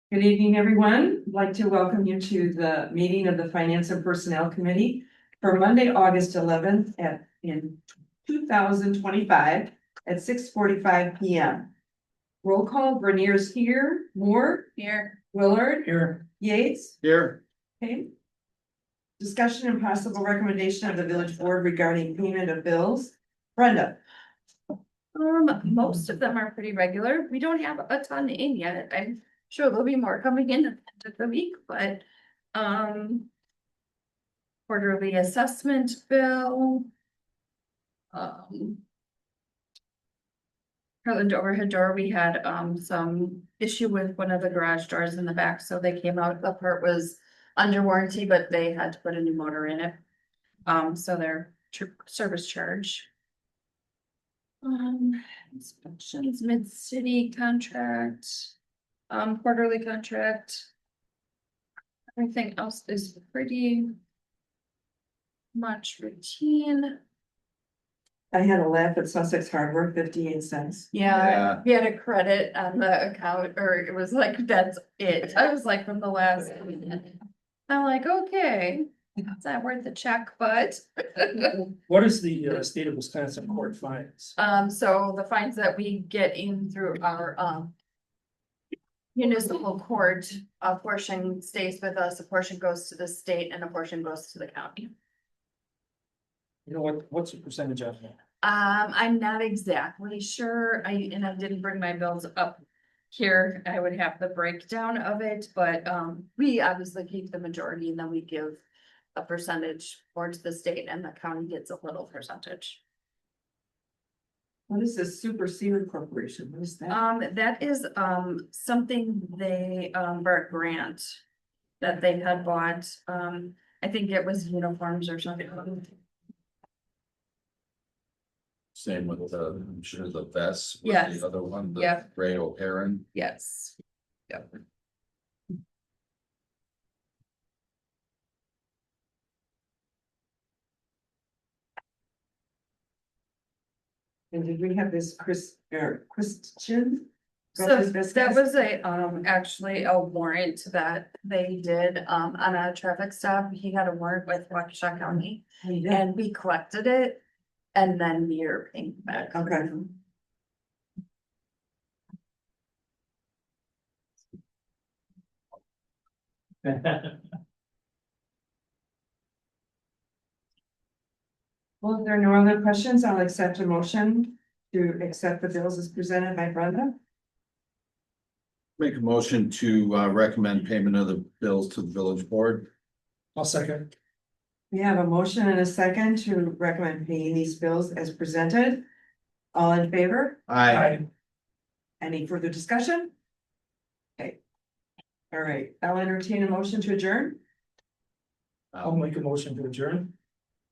Good evening, everyone. I'd like to welcome you to the meeting of the Finance and Personnel Committee for Monday, August 11th in 2025 at 6:45 p.m. Roll call, Brenier's here, Moore. Here. Willard. Here. Yates. Here. Okay. Discussion and possible recommendation of the village board regarding payment of bills. Brenda. Most of them are pretty regular. We don't have a ton in yet. I'm sure there'll be more coming in at the end of the week, but, quarterly assessment bill. Portland overhead door, we had, some issue with one of the garage doors in the back, so they came out, the part was under warranty, but they had to put a new motor in it. So their service charge. Inspections, mid-city contract, quarterly contract. Everything else is pretty much routine. I had a laugh at Sussex Hardware, 58 cents. Yeah, we had a credit on the account, or it was like, that's it. I was like, from the last minute. I'm like, okay, it's not worth the check, but. What is the state of Wisconsin court fines? So the fines that we get in through our municipal court, a portion stays with us, a portion goes to the state, and a portion goes to the county. You know what's the percentage of that? I'm not exactly sure. I didn't bring my bills up here. I would have the breakdown of it, but we obviously keep the majority and then we give a percentage more to the state and the county gets a little percentage. What is this Super Sewer Corporation? What is that? That is something they for a grant that they had bought. I think it was uniforms or something. Same with the, I'm sure the vests. Was Yes. The other one, the Yeah. Gray O'Haron. Yes. Yep. And did we have this Christian? So that was a, actually a warrant that they did, on a traffic stop. He had a warrant with Waukesha County and we collected it. And then we are paying back. Okay. Well, if there are no other questions, I'll accept a motion to accept the bills as presented by Brenda. Make a motion to recommend payment of the bills to the village board. I'll second. We have a motion and a second to recommend paying these bills as presented. All in favor? Aye. Any further discussion? Okay. All right, I'll entertain a motion to adjourn. I'll make a motion to adjourn.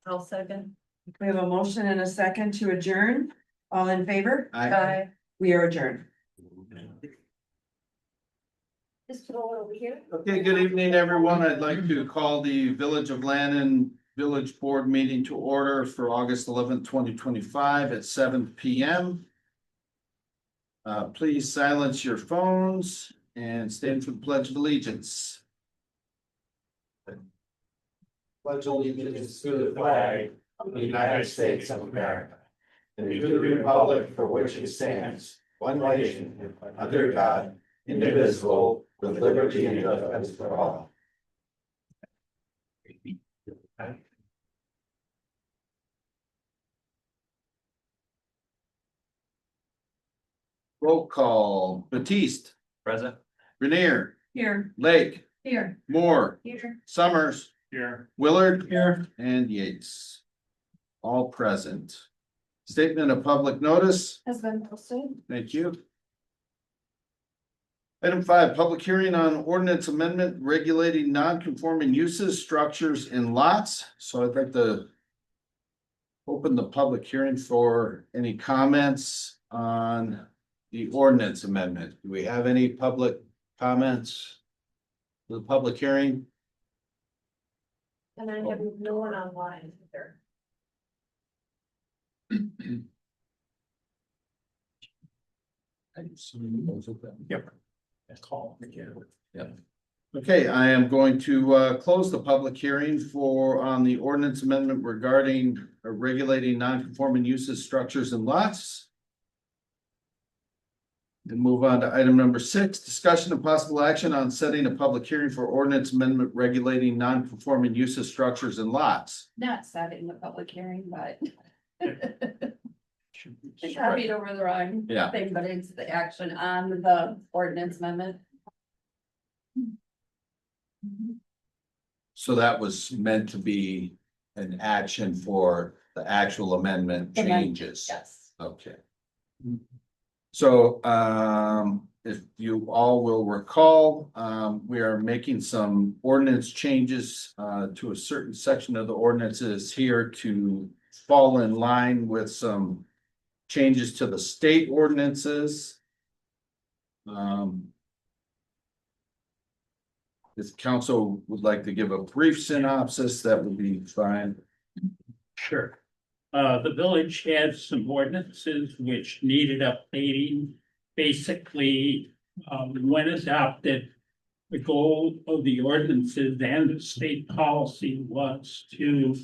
I'll second. We have a motion and a second to adjourn. All in favor? Aye. We are adjourned. Just roll over here. Okay, good evening, everyone. I'd like to call the Village of Lannon Village Board meeting to order for August 11th, 2025 at 7 p.m. Please silence your phones and stand for the Pledge of Allegiance. Pledge allegiance to the flag of the United States of America and to the republic for which it stands, one nation, under God, indivisible, with liberty and justice for all. Roll call. Batiste. Present. Grenier. Here. Lake. Here. Moore. Here. Summers. Here. Willard. Here. And Yates. All present. Statement of public notice. Has been posted. Thank you. Item 5, public hearing on ordinance amendment regulating non-conforming uses, structures, and lots. So I'd like to open the public hearing for any comments on the ordinance amendment. Do we have any public comments? For the public hearing? And I have no one online either. I assume most of them. Yep. call again. Okay, I am going to close the public hearing on the ordinance amendment regarding regulating non-conforming uses, structures and lots. And move on to item number 6, discussion of possible action on setting a public hearing for ordinance amendment regulating non-conforming uses, structures and lots. Not setting the public hearing, but Should be I straight. copied over the wrong Yeah. thing, but it's the action on the ordinance amendment. So that was meant to be an action for the actual amendment changes. Yes. Okay. So, if you all will recall, we are making some ordinance changes, to a certain section of the ordinances here to fall in line with some changes to the state ordinances. If council would like to give a brief synopsis, that would be fine. Sure. The village had some ordinances which needed updating. Basically, when adopted, the goal of the ordinances and the state policy was to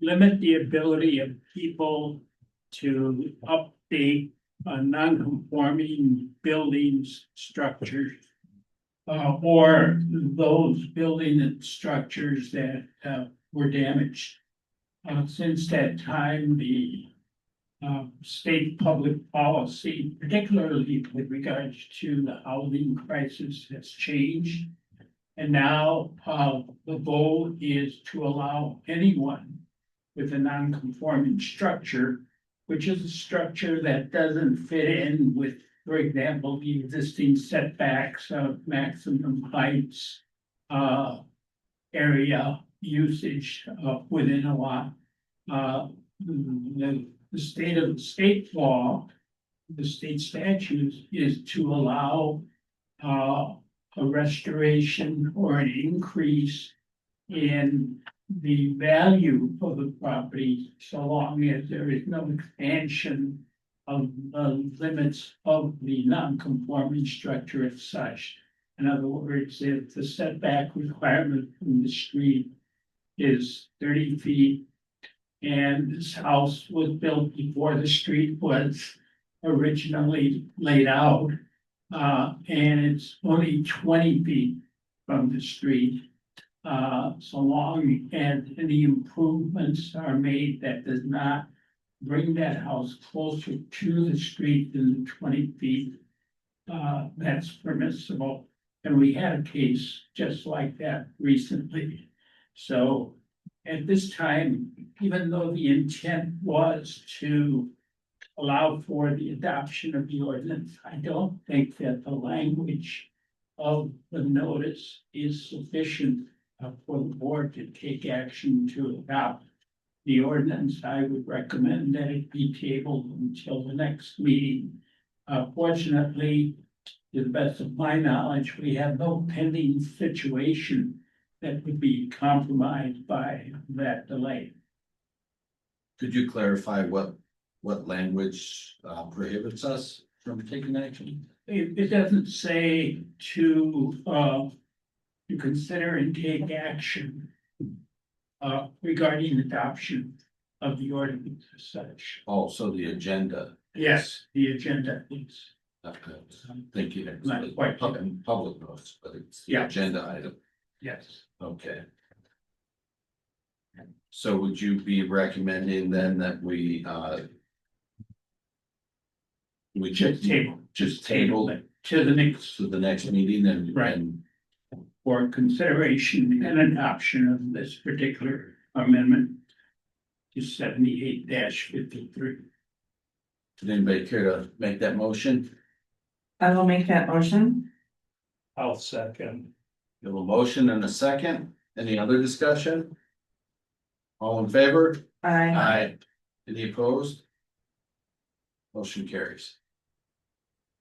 limit the ability of people to update non-conforming buildings, structures, or those building and structures that were damaged. Since that time, the state public policy, particularly with regards to the housing crisis, has changed. And now the goal is to allow anyone with a non-conforming structure, which is a structure that doesn't fit in with, for example, the existing setbacks of maximum heights, area usage within a lot. The state law, the state statutes is to allow a restoration or an increase in the value of the property, so long as there is no expansion of the limits of the non-conforming structure as such. In other words, if the setback requirement from the street is 30 feet, and this house was built before the street was originally laid out, and it's only 20 feet from the street. So long as any improvements are made that does not bring that house closer to the street than the 20 feet, that's permissible. And we had a case just like that recently. So at this time, even though the intent was to allow for the adoption of the ordinance, I don't think that the language of the notice is sufficient for the board to take action to adopt the ordinance. I would recommend that it be tabled until the next meeting. Fortunately, to the best of my knowledge, we have no pending situation that would be compromised by that delay. Could you clarify what language prohibits us from taking action? It doesn't say to consider and take action regarding adoption of the ordinance as such. Oh, so the agenda. Yes, the agenda is. Thank you. Not quite. Public notice, but it's the Yeah. agenda item. Yes. Okay. So would you be recommending then that we Just table. just table it to the next, to the next meeting and Right. and for consideration and adoption of this particular amendment to 78-53. Does anybody care to make that motion? I will make that motion. I'll second. You have a motion and a second. Any other discussion? All in favor? I, Aye. Any opposed? Motion carries.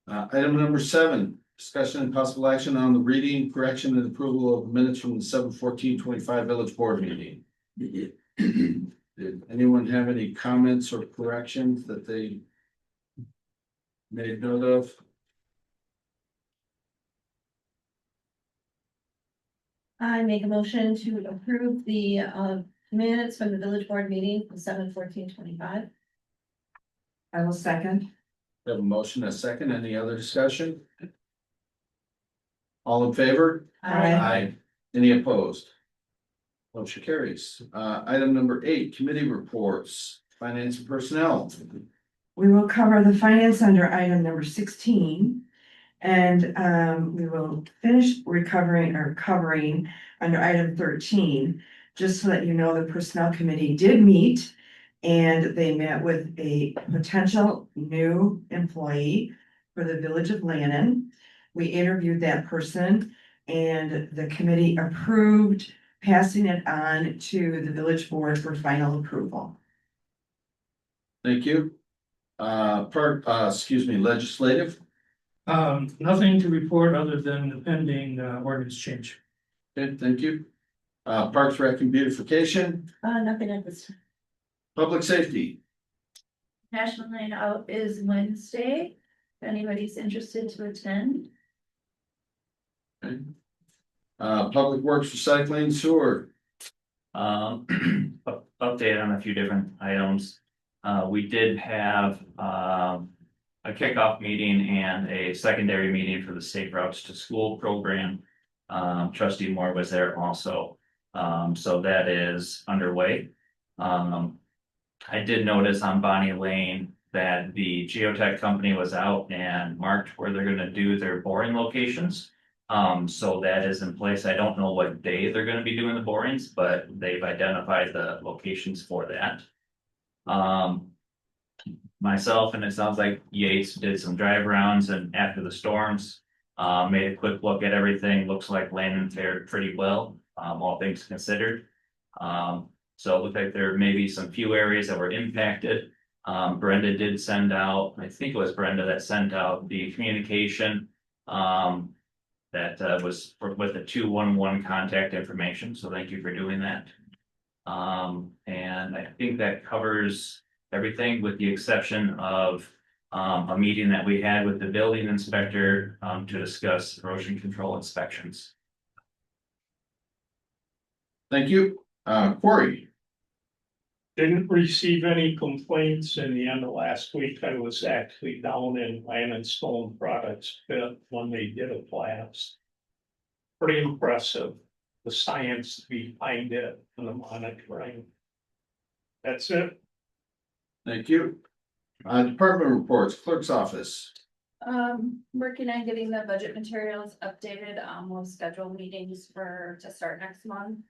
Item number 7, discussion and possible action on the reading, correction, and approval of minutes from the 7/14/25 village board meeting. Did anyone have any comments or corrections that they made note of? I make a motion to approve the minutes from the village board meeting, 7/14/25. I will second. We have a motion, a second. Any other discussion? All in favor? Aye. Any opposed? Motion carries. Item number 8, committee reports, finance and personnel. We will cover the finance under item number 16. And we will finish covering under item 13. Just to let you know, the personnel committee did meet. And they met with a potential new employee for the village of Lannon. We interviewed that person and the committee approved passing it on to the village board for final approval. Thank you. Legislative. Nothing to report other than the pending ordinance change. Okay, thank you. Parks, Rec and Beautification, Nothing at this time. Public Safety. National Night Out is Wednesday, if anybody's interested to attend. Okay. Public Works, Recycling, Sewer. Update on a few different items. We did have a kickoff meeting and a secondary meeting for the Safe Routes to School program. Trustee Moore was there also. So that is underway. I did notice on Bonnie Lane that the geotech company was out and marked where they're gonna do their boring locations. So that is in place. I don't know what day they're gonna be doing the borings, but they've identified the locations for that. Myself, and it sounds like Yates did some drive rounds and after the storms, made a quick look at everything. Looks like Landon fared pretty well, all things considered. So it looked like there may be some few areas that were impacted. Brenda did send out, I think it was Brenda that sent out the communication. That was with the 211 contact information, so thank you for doing that. And I think that covers everything with the exception of a meeting that we had with the building inspector to discuss erosion control inspections. Thank you. Corey. Didn't receive any complaints in the end of last week. I was actually down in Land and Stone Products pit when they did a blast. Pretty impressive, the science behind it and the monitoring. That's it. Thank you. Department reports, clerk's office. Working on getting the budget materials updated, we'll schedule meetings to start next month.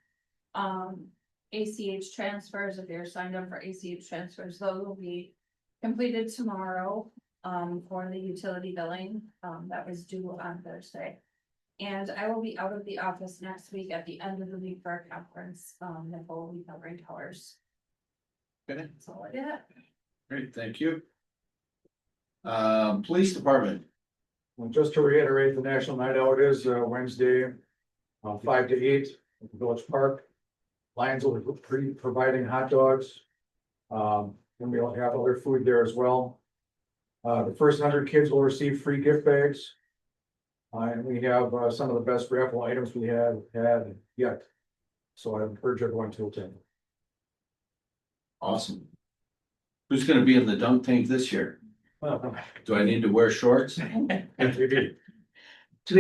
ACH transfers, if you're signed up for ACH transfers, those will be completed tomorrow, for the utility billing, that was due on Thursday. And I will be out of the office next week at the end of the week for a conference, that will be covering towers. Okay, That's all I got. great, thank you. Police Department. Well, just to reiterate, the National Night Out is Wednesday, 5 to 8 at the Village Park. Lions will be providing hot dogs. And we'll have other food there as well. The first 100 kids will receive free gift bags. And we have some of the best raffle items we have had yet. So I encourage everyone to attend. Awesome. Who's gonna be in the dunk tank this year? Do I need to wear shorts? Do we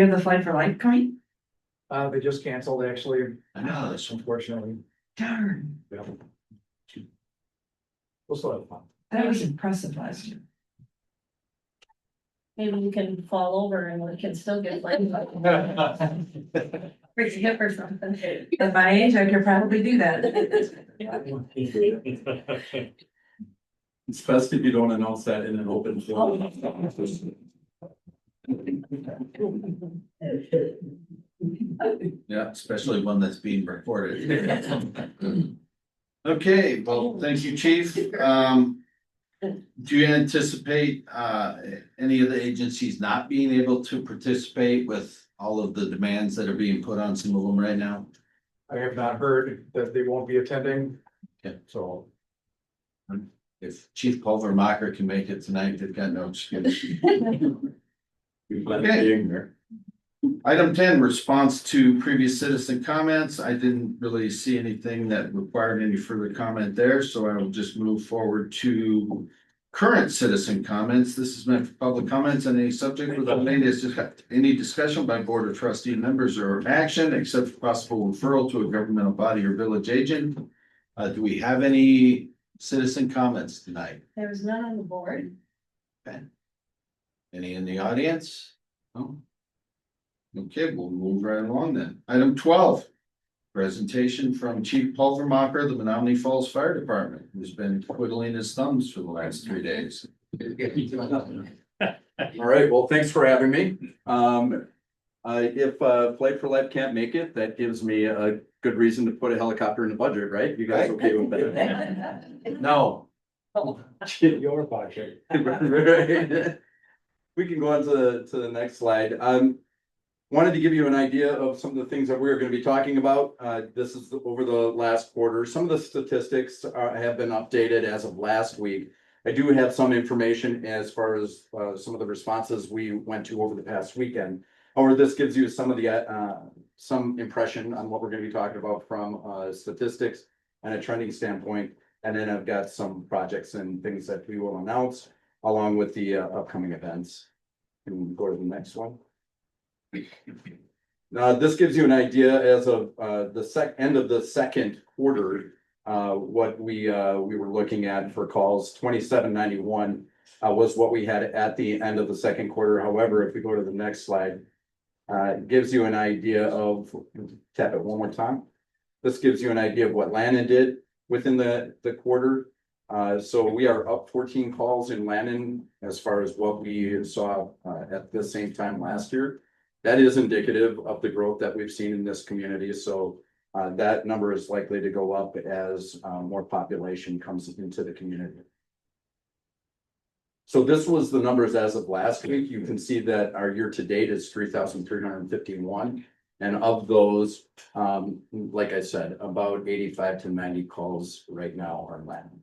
have the Flight for Life coming? They just canceled actually, I know, this one. unfortunately. Darn, Yeah. We'll still have fun. that was impressive last year. Maybe you can fall over and we can still get like. Break your hip or something. At my age, I could probably do that. It's best if you don't announce that in an open forum. Yeah, especially one that's being recorded. Okay, well, thank you, Chief. Do you anticipate any of the agencies not being able to participate with all of the demands that are being put on some of them right now? I have not heard that they won't be attending. Okay. So. If Chief Pulvermacher can make it tonight, they've got no excuse. We plan on being there. Item 10, response to previous citizen comments. I didn't really see anything that required any further comment there, so I will just move forward to current citizen comments. This is meant for public comments on any subject without any discussion by board or trustee members or action except for possible referral to a governmental body or village agent. Do we have any citizen comments tonight? There was none on the board. Any in the audience? No? Okay, we'll move right along then. Item 12. Presentation from Chief Pulvermacher of the Menominee Falls Fire Department, who's been twiddling his thumbs for the last 3 days. All right, well, thanks for having me. If Flight for Life can't make it, that gives me a good reason to put a helicopter in the budget, right? You guys okay with that? No. Your budget. We can go on to the next slide. Wanted to give you an idea of some of the things that we're going to be talking about. This is over the last quarter. Some of the statistics have been updated as of last week. I do have some information as far as some of the responses we went to over the past weekend. However, this gives you some of the some impression on what we're going to be talking about from statistics and a trending standpoint. And then I've got some projects and things that we will announce along with the upcoming events. Can go to the next one. This gives you an idea as of the end of the second quarter, what we were looking at for calls. 2791 was what we had at the end of the second quarter. However, if we go to the next slide, it gives you an idea of, tap it one more time. This gives you an idea of what Lannon did within the quarter. So we are up 14 calls in Lannon as far as what we saw at the same time last year. That is indicative of the growth that we've seen in this community. So that number is likely to go up as more population comes into the community. So this was the numbers as of last week. You can see that our year to date is 3,351. And of those, like I said, about 85 to 90 calls right now are Lannon.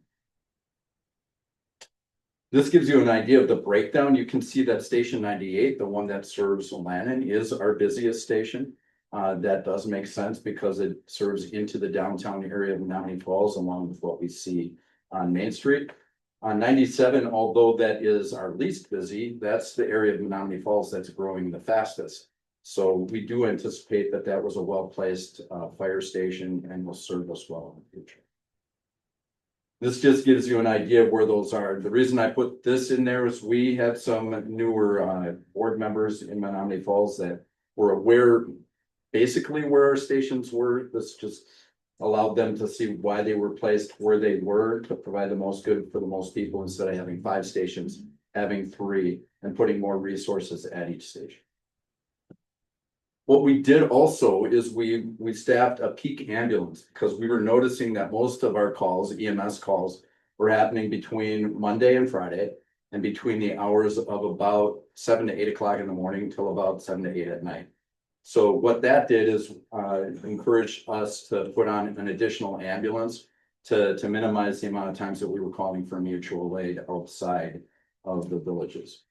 This gives you an idea of the breakdown. You can see that station 98, the one that serves Lannon, is our busiest station. That does make sense because it serves into the downtown area of Menominee Falls along with what we see on Main Street. On 97, although that is our least busy, that's the area of Menominee Falls that's growing the fastest. So we do anticipate that that was a well-placed fire station and will serve us well in the future. This just gives you an idea of where those are. The reason I put this in there is we had some newer board members in Menominee Falls that were aware basically where our stations were. This just allowed them to see why they were placed where they were to provide the most good for the most people instead of having 5 stations, having 3 and putting more resources at each station. What we did also is we staffed a peak ambulance because we were noticing that most of our calls, EMS calls, were happening between Monday and Friday and between the hours of about 7 to 8 o'clock in the morning till about 7 to 8 at night. So what that did is encourage us to put on an additional ambulance to minimize the amount of times that we were calling for mutual aid outside of the villages.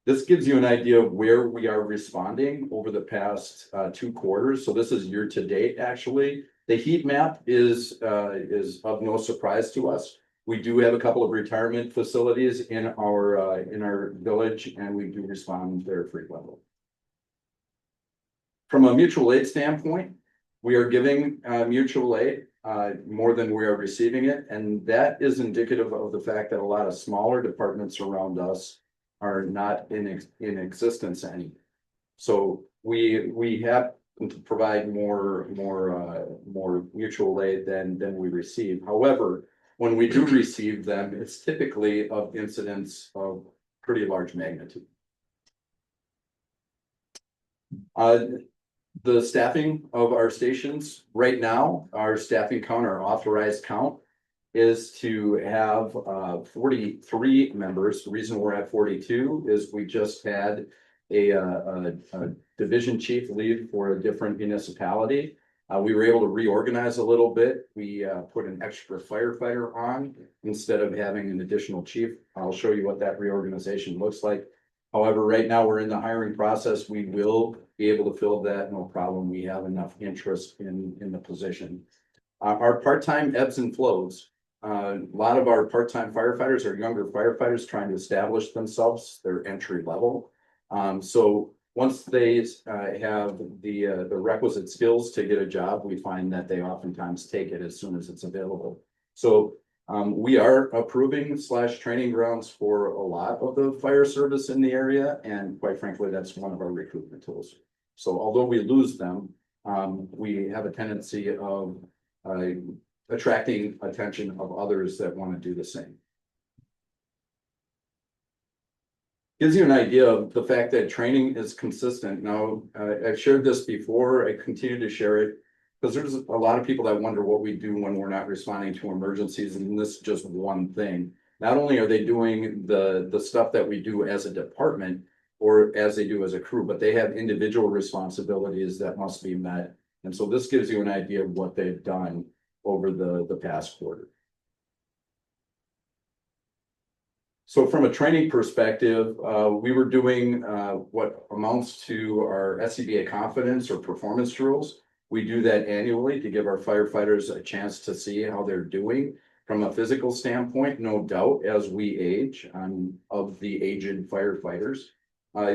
This gives you an idea of where we are responding over the past 2 quarters. So this is year to date, actually. The heat map is of no surprise to us. We do have a couple of retirement facilities in our village, and we do respond there frequently. From a mutual aid standpoint, we are giving mutual aid more than we are receiving it, and that is indicative of the fact that a lot of smaller departments around us are not in existence anymore. So we have to provide more mutual aid than we receive. However, when we do receive them, it's typically of incidents of pretty large magnitude. The staffing of our stations right now, our staffing count, our authorized count, is to have 43 members. The reason we're at 42 is we just had a division chief leave for a different municipality. We were able to reorganize a little bit. We put an extra firefighter on instead of having an additional chief. I'll show you what that reorganization looks like. However, right now, we're in the hiring process. We will be able to fill that, no problem. We have enough interest in the position. Our part-time ebbs and flows. A lot of our part-time firefighters are younger firefighters trying to establish themselves, their entry level. So once they have the requisite skills to get a job, we find that they oftentimes take it as soon as it's available. So we are approving / training grounds for a lot of the fire service in the area, and quite frankly, that's one of our recruitment tools. So although we lose them, we have a tendency of attracting attention of others that want to do the same. Gives you an idea of the fact that training is consistent. Now, I've shared this before, I continue to share it, because there's a lot of people that wonder what we do when we're not responding to emergencies, and this is just one thing. Not only are they doing the stuff that we do as a department, or as they do as a crew, but they have individual responsibilities that must be met. And so this gives you an idea of what they've done over the past quarter. So from a training perspective, we were doing what amounts to our SCBA confidence or performance drills. We do that annually to give our firefighters a chance to see how they're doing from a physical standpoint. No doubt, as we age, of the aged firefighters,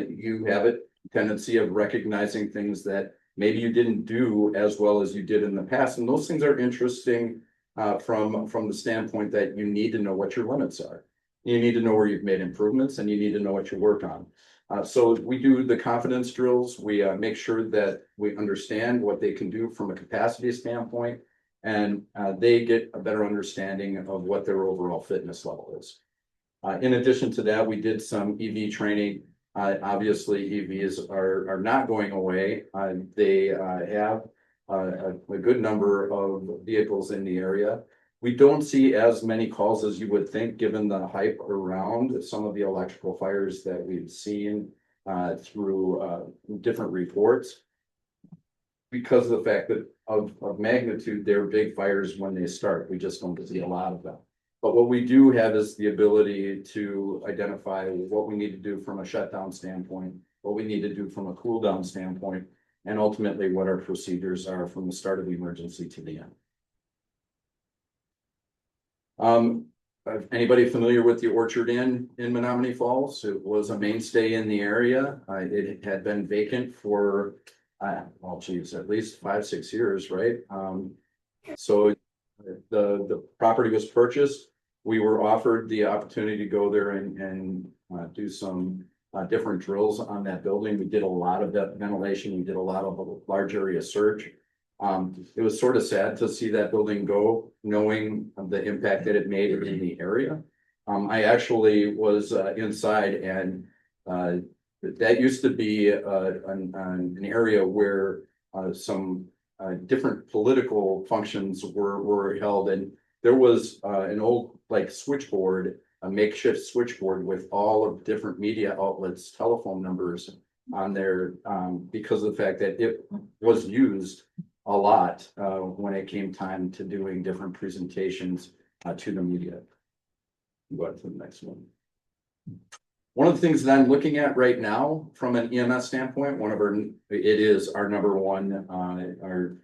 you have a tendency of recognizing things that maybe you didn't do as well as you did in the past. And those things are interesting from the standpoint that you need to know what your limits are. You need to know where you've made improvements, and you need to know what you work on. So we do the confidence drills. We make sure that we understand what they can do from a capacity standpoint, and they get a better understanding of what their overall fitness level is. In addition to that, we did some EV training. Obviously, EVs are not going away. They have a good number of vehicles in the area. We don't see as many calls as you would think, given the hype around some of the electrical fires that we've seen through different reports. Because of the fact that of magnitude, they're big fires when they start. We just don't see a lot of them. But what we do have is the ability to identify what we need to do from a shutdown standpoint, what we need to do from a cool down standpoint, and ultimately what our procedures are from the start of the emergency to the end. Anybody familiar with the Orchard Inn in Menominee Falls? It was a mainstay in the area. It had been vacant for, well, geez, at least 5-6 years, right? So the property was purchased. We were offered the opportunity to go there and do some different drills on that building. We did a lot of that ventilation. We did a lot of large area search. It was sort of sad to see that building go, knowing the impact that it made in the area. I actually was inside, and that used to be an area where some different political functions were held, and there was an old switchboard, a makeshift switchboard with all of different media outlets, telephone numbers on there, because of the fact that it was used a lot when it came time to doing different presentations to the media. Go on to the next one. One of the things that I'm looking at right now from an EMS standpoint, it is our number one our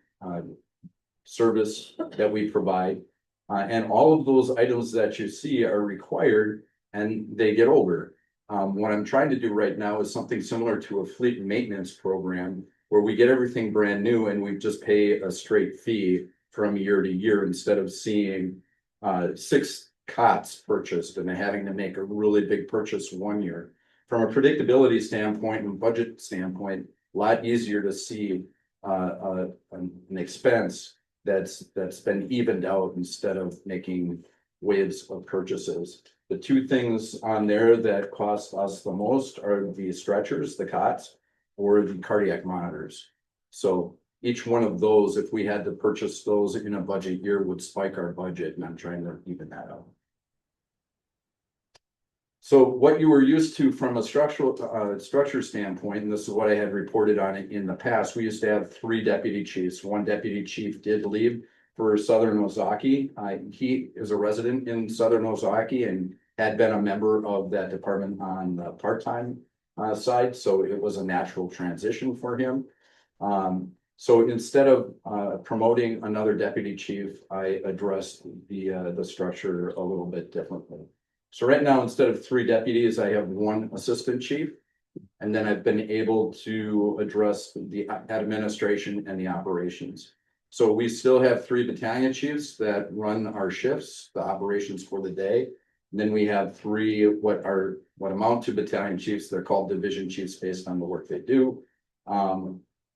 service that we provide. And all of those items that you see are required, and they get older. What I'm trying to do right now is something similar to a fleet maintenance program, where we get everything brand new and we just pay a straight fee from year to year, instead of seeing 6 cots purchased and having to make a really big purchase one year. From a predictability standpoint and budget standpoint, a lot easier to see an expense that's been evened out instead of making waves of purchases. The 2 things on there that cost us the most are the stretchers, the cots, or the cardiac monitors. So each one of those, if we had to purchase those in a budget year, would spike our budget, and I'm trying to even that out. So what you were used to from a structure standpoint, and this is what I had reported on it in the past, we used to have 3 deputy chiefs. One deputy chief did leave for Southern Ozaki. He is a resident in Southern Ozaki and had been a member of that department on part-time side, so it was a natural transition for him. So instead of promoting another deputy chief, I addressed the structure a little bit differently. So right now, instead of 3 deputies, I have 1 assistant chief. And then I've been able to address the administration and the operations. So we still have 3 battalion chiefs that run our shifts, the operations for the day. And then we have 3 what amount to battalion chiefs. They're called division chiefs based on the work they do.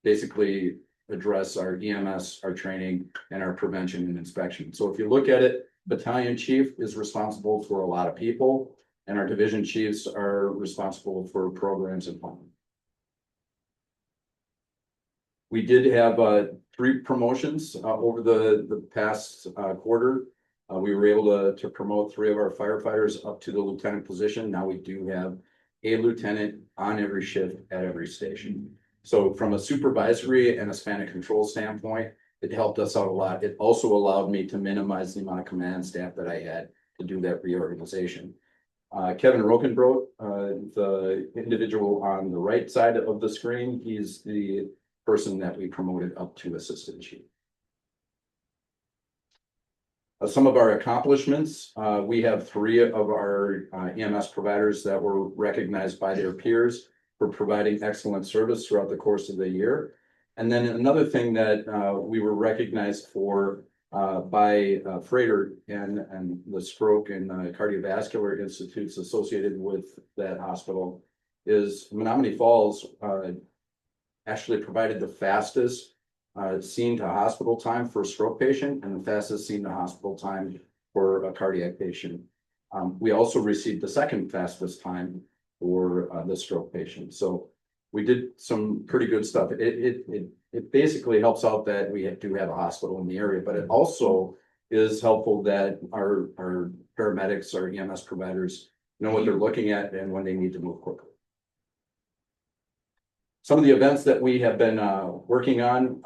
Basically address our EMS, our training, and our prevention and inspection. So if you look at it, battalion chief is responsible for a lot of people, and our division chiefs are responsible for programs and planning. We did have 3 promotions over the past quarter. We were able to promote 3 of our firefighters up to the lieutenant position. Now we do have a lieutenant on every shift at every station. So from a supervisory and a span of control standpoint, it helped us out a lot. It also allowed me to minimize the amount of command staff that I had to do that reorganization. Kevin Rokenbrot, the individual on the right side of the screen, he's the person that we promoted up to assistant chief. Some of our accomplishments, we have 3 of our EMS providers that were recognized by their peers for providing excellent service throughout the course of the year. And then another thing that we were recognized for by Freighter and the stroke and cardiovascular institutes associated with that hospital is Menominee Falls actually provided the fastest scene to hospital time for a stroke patient and the fastest scene to hospital time for a cardiac patient. We also received the second fastest time for the stroke patient. So we did some pretty good stuff. It basically helps out that we do have a hospital in the area, but it also is helpful that our paramedics, our EMS providers know what they're looking at and when they need to move quickly. Some of the events that we have been working on,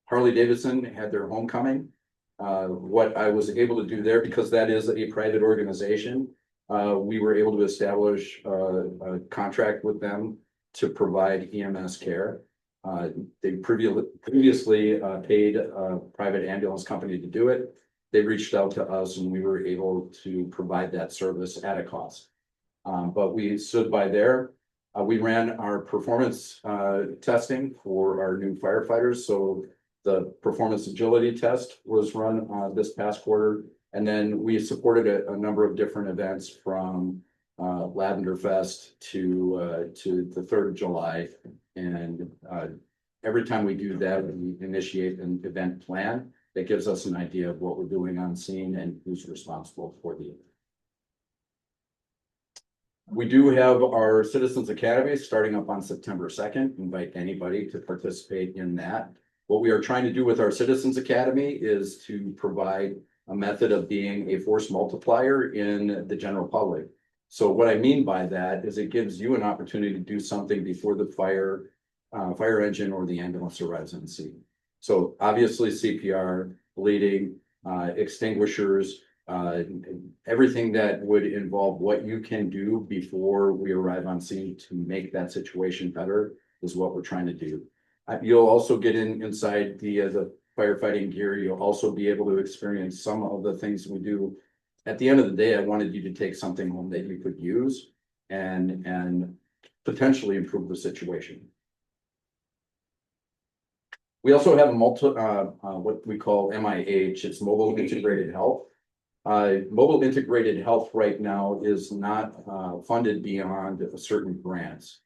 Harley Davidson had their homecoming. What I was able to do there, because that is a private organization, we were able to establish a contract with them to provide EMS care. They previously paid a private ambulance company to do it. They reached out to us and we were able to provide that service at a cost. But we stood by there. We ran our performance testing for our new firefighters. So the performance agility test was run this past quarter. And then we supported a number of different events from Lavender Fest to the 3rd of July. And every time we do that, we initiate an event plan that gives us an idea of what we're doing on scene and who's responsible for the event. We do have our Citizens Academy starting up on September 2nd. Invite anybody to participate in that. What we are trying to do with our Citizens Academy is to provide a method of being a force multiplier in the general public. So what I mean by that is it gives you an opportunity to do something before the fire engine or the ambulance arrives on scene. So obviously CPR, bleeding, extinguishers, everything that would involve what you can do before we arrive on scene to make that situation better is what we're trying to do. You'll also get inside the firefighting gear. You'll also be able to experience some of the things we do. At the end of the day, I wanted you to take something home that you could use and potentially improve the situation. We also have what we call MIH. It's Mobile Integrated Health. Mobile Integrated Health right now is not funded beyond certain grants.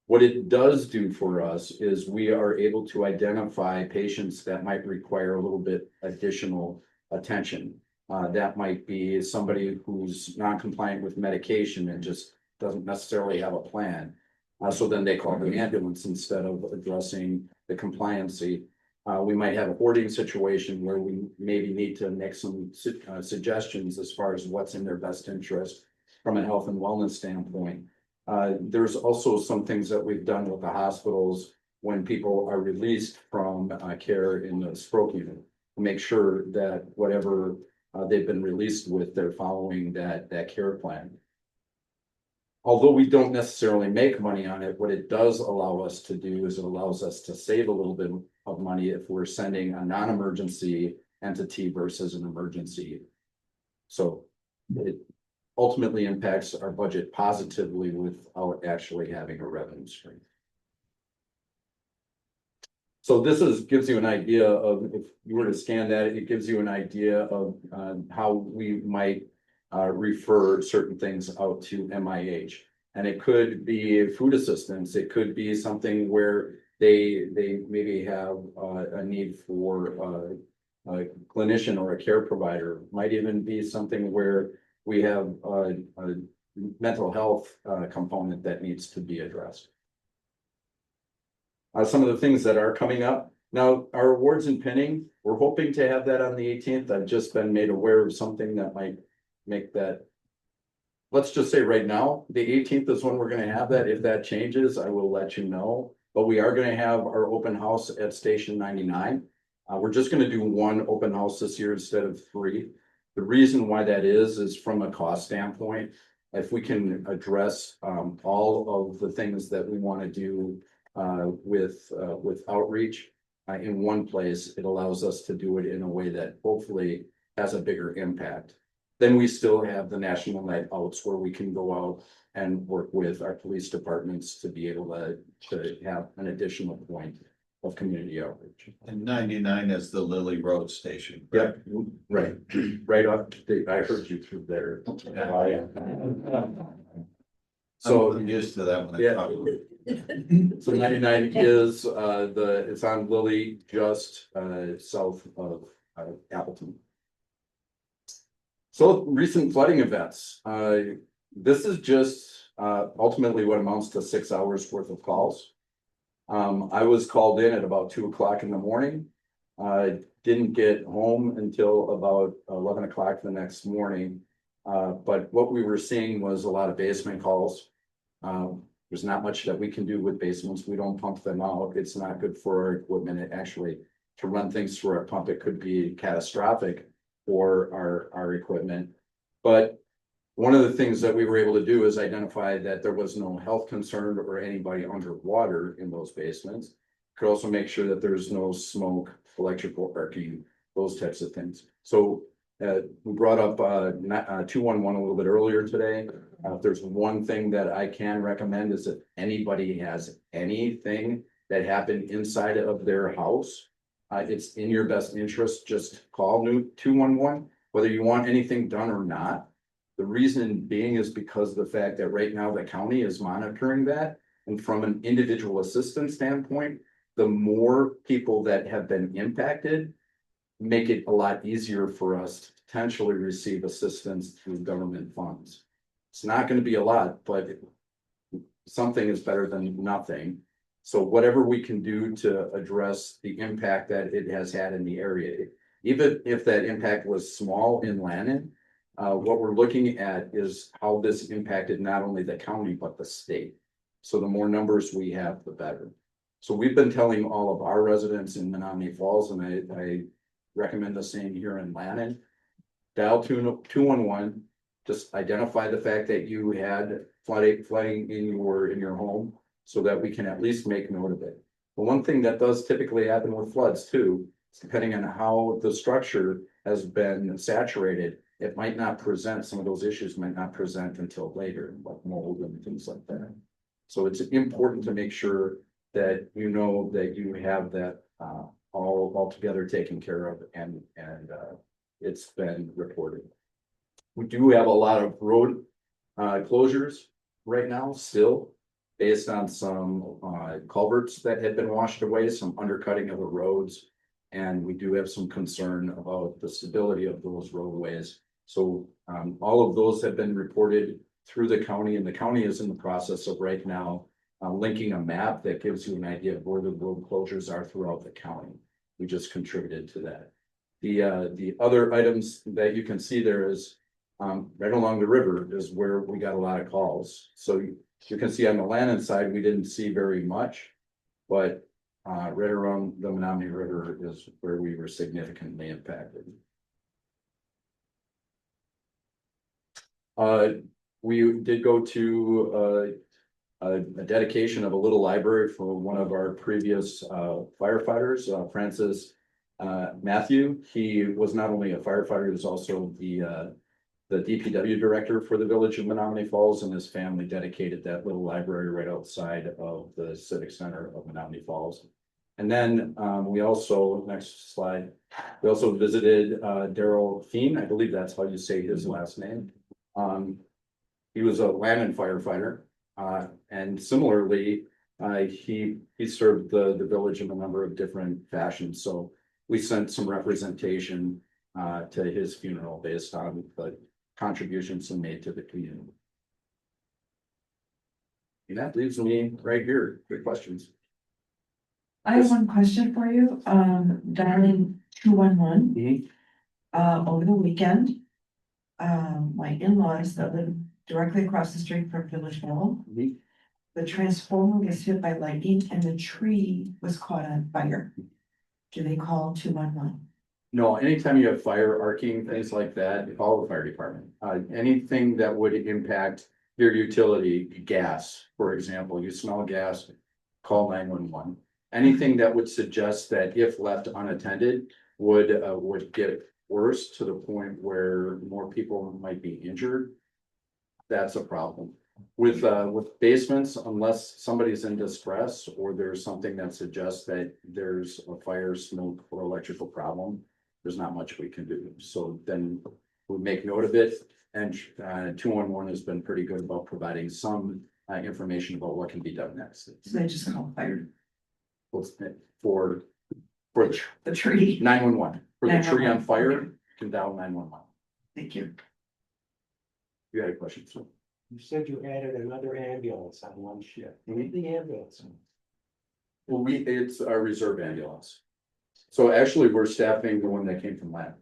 What it does do for us is we are able to identify patients that might require a little bit additional attention. That might be somebody who's non-compliant with medication and just doesn't necessarily have a plan. So then they call the ambulance instead of addressing the compliancy. We might have a hoarding situation where we maybe need to make some suggestions as far as what's in their best interest from a health and wellness standpoint. There's also some things that we've done with the hospitals when people are released from care in the stroke unit to make sure that whatever they've been released with, they're following that care plan. although we don't necessarily make money on it, what it does allow us to do is it allows us to save a little bit of money if we're sending a non-emergency entity versus an emergency. So it ultimately impacts our budget positively without actually having a revenue stream. So this gives you an idea of, if you were to scan that, it gives you an idea of how we might refer certain things out to MIH. And it could be food assistance. It could be something where they maybe have a need for a clinician or a care provider. Might even be something where we have a mental health component that needs to be addressed. Some of the things that are coming up. Now, our awards and pinning, we're hoping to have that on the 18th. I've just been made aware of something that might make that. Let's just say right now, the 18th is when we're going to have that. If that changes, I will let you know. But we are going to have our open house at Station 99. We're just going to do one open house this year instead of 3. The reason why that is from a cost standpoint. If we can address all of the things that we want to do with outreach in one place, it allows us to do it in a way that hopefully has a bigger impact. Then we still have the national night outs where we can go out and work with our police departments to be able to have an additional point of community outreach. And 99 is the Lily Road station. Yep, right, right up. I heard you through there. So I'm used to that one. Yeah. So 99 is it's on Lily, just south of Appleton. So recent flooding events. This is just ultimately what amounts to 6 hours worth of calls. I was called in at about 2 o'clock in the morning. Didn't get home until about 11 o'clock the next morning. But what we were seeing was a lot of basement calls. There's not much that we can do with basements. We don't pump them out. It's not good for our equipment. It actually, to run things through our pump, it could be catastrophic for our equipment. But one of the things that we were able to do is identify that there was no health concern or anybody underwater in those basements. Could also make sure that there's no smoke, electrical arcing, those types of things. So we brought up 211 a little bit earlier today. If there's one thing that I can recommend is if anybody has anything that happened inside of their house, it's in your best interest, just call 211, whether you want anything done or not. The reason being is because of the fact that right now the county is monitoring that. And from an individual assistance standpoint, the more people that have been impacted, make it a lot easier for us to potentially receive assistance through government funds. It's not going to be a lot, but something is better than nothing. So whatever we can do to address the impact that it has had in the area, even if that impact was small in Lannon, what we're looking at is how this impacted not only the county, but the state. So the more numbers we have, the better. So we've been telling all of our residents in Menominee Falls, and I recommend the same here in Lannon. Dial 211, just identify the fact that you had flooding in your home so that we can at least make note of it. But one thing that does typically happen with floods too, is depending on how the structure has been saturated, it might not present, some of those issues might not present until later, like mold and things like that. So it's important to make sure that you know that you have that all together taken care of and it's been reported. We do have a lot of road closures right now still, based on some culverts that had been washed away, some undercutting of the roads. And we do have some concern about the stability of those roadways. So all of those have been reported through the county, and the county is in the process of right now linking a map that gives you an idea of where the road closures are throughout the county. We just contributed to that. The other items that you can see there is right along the river is where we got a lot of calls. So you can see on the Lannon side, we didn't see very much, but right around the Menominee River is where we were significantly impacted. we did go to a dedication of a little library for one of our previous firefighters, Francis Matthew. He was not only a firefighter, he was also the DPW director for the village of Menominee Falls, and his family dedicated that little library right outside of the civic center of Menominee Falls. And then we also, next slide, we also visited Daryl Thien, I believe that's how you say his last name. He was a landman firefighter, and similarly, he served the village in a number of different fashions. So we sent some representation to his funeral based on the contributions he made to the community. And that leaves me right here. Good questions. I have one question for you, dialing 211. Over the weekend, my in-laws that live directly across the street from Village Hall. The transformer was hit by lightning and the tree was caught on fire. Do they call 211? No, anytime you have fire arcing, things like that, you call the fire department. Anything that would impact your utility, gas, for example, you smell gas, call 911. Anything that would suggest that if left unattended would get worse to the point where more people might be injured, that's a problem. With basements, unless somebody's in distress or there's something that suggests that there's a fire, smoke, or electrical problem, there's not much we can do. So then we make note of it, and 211 has been pretty good about providing some information about what can be done next. So they just call fire, For the tree. 911, for the tree on 911, fire, okay. you can dial 911. Thank you. You had a question, sir? You said you added another ambulance on one shift. Where's the ambulance? Well, it's our reserve ambulance. So actually, we're staffing the one that came from lab.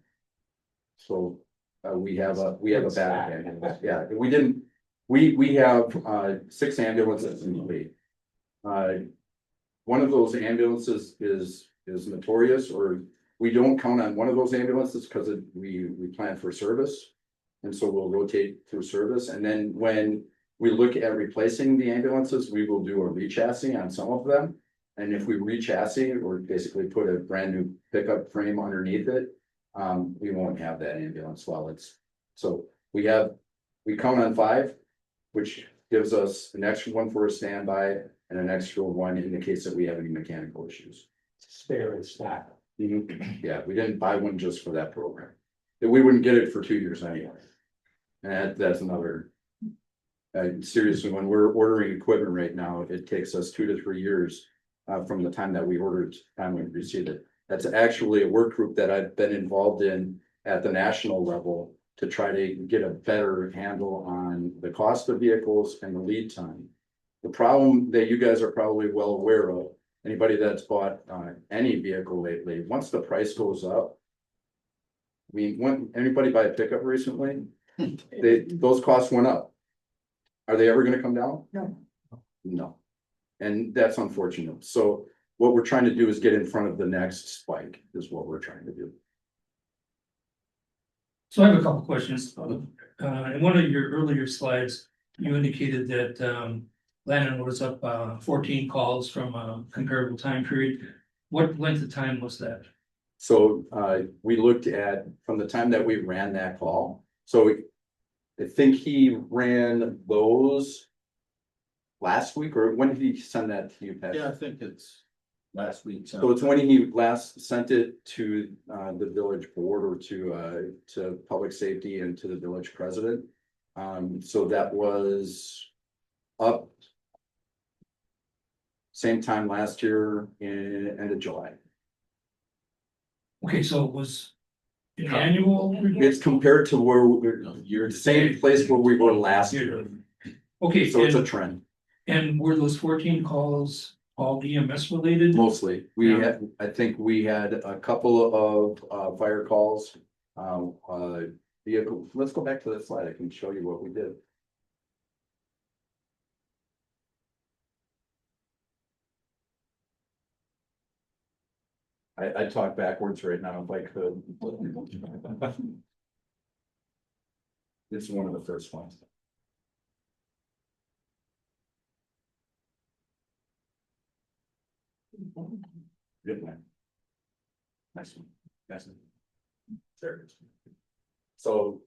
So we have a backup ambulance. Yeah, we have 6 ambulances in the fleet. One of those ambulances is notorious, or we don't count on one of those ambulances because we plan for service. And so we'll rotate through service. And then when we look at replacing the ambulances, we will do a re-chassis on some of them. And if we re-chassis or basically put a brand new pickup frame underneath it, we won't have that ambulance while it's, so we count on 5, which gives us an extra one for a standby and an extra one in the case that we have any mechanical issues. Spare and stock. Yeah, we didn't buy one just for that program. We wouldn't get it for 2 years anyway. And that's another, seriously, when we're ordering equipment right now, it takes us 2 to 3 years from the time that we ordered to the time we received it. That's actually a work group that I've been involved in at the national level to try to get a better handle on the cost of vehicles and the lead time. The problem that you guys are probably well aware of, anybody that's bought any vehicle lately, once the price goes up, I mean, when anybody buy a pickup recently, those costs went up. Are they ever gonna come down? No. No. And that's unfortunate. So what we're trying to do is get in front of the next spike is what we're trying to do. So I have a couple questions. In one of your earlier slides, you indicated that Landon was up 14 calls from a comparable time period. What length of time was that? So we looked at from the time that we ran that call. So I think he ran those last week, or when did he send that to you, Pat? Yeah, I think it's last week. So it's when he last sent it to the village board or to public safety and to the village president. So that was up same time last year in end of July. Okay, so it was an annual report? It's compared to where you're the same place where we were last year. Okay, So it's a trend. and were those 14 calls all EMS related? Mostly, I think we had a couple of fire calls. Vehicle, let's go back to that slide. I can show you what we did. I talk backwards right now if I could. This is one of the first ones. Good one. Nice one. Nice one. There. So.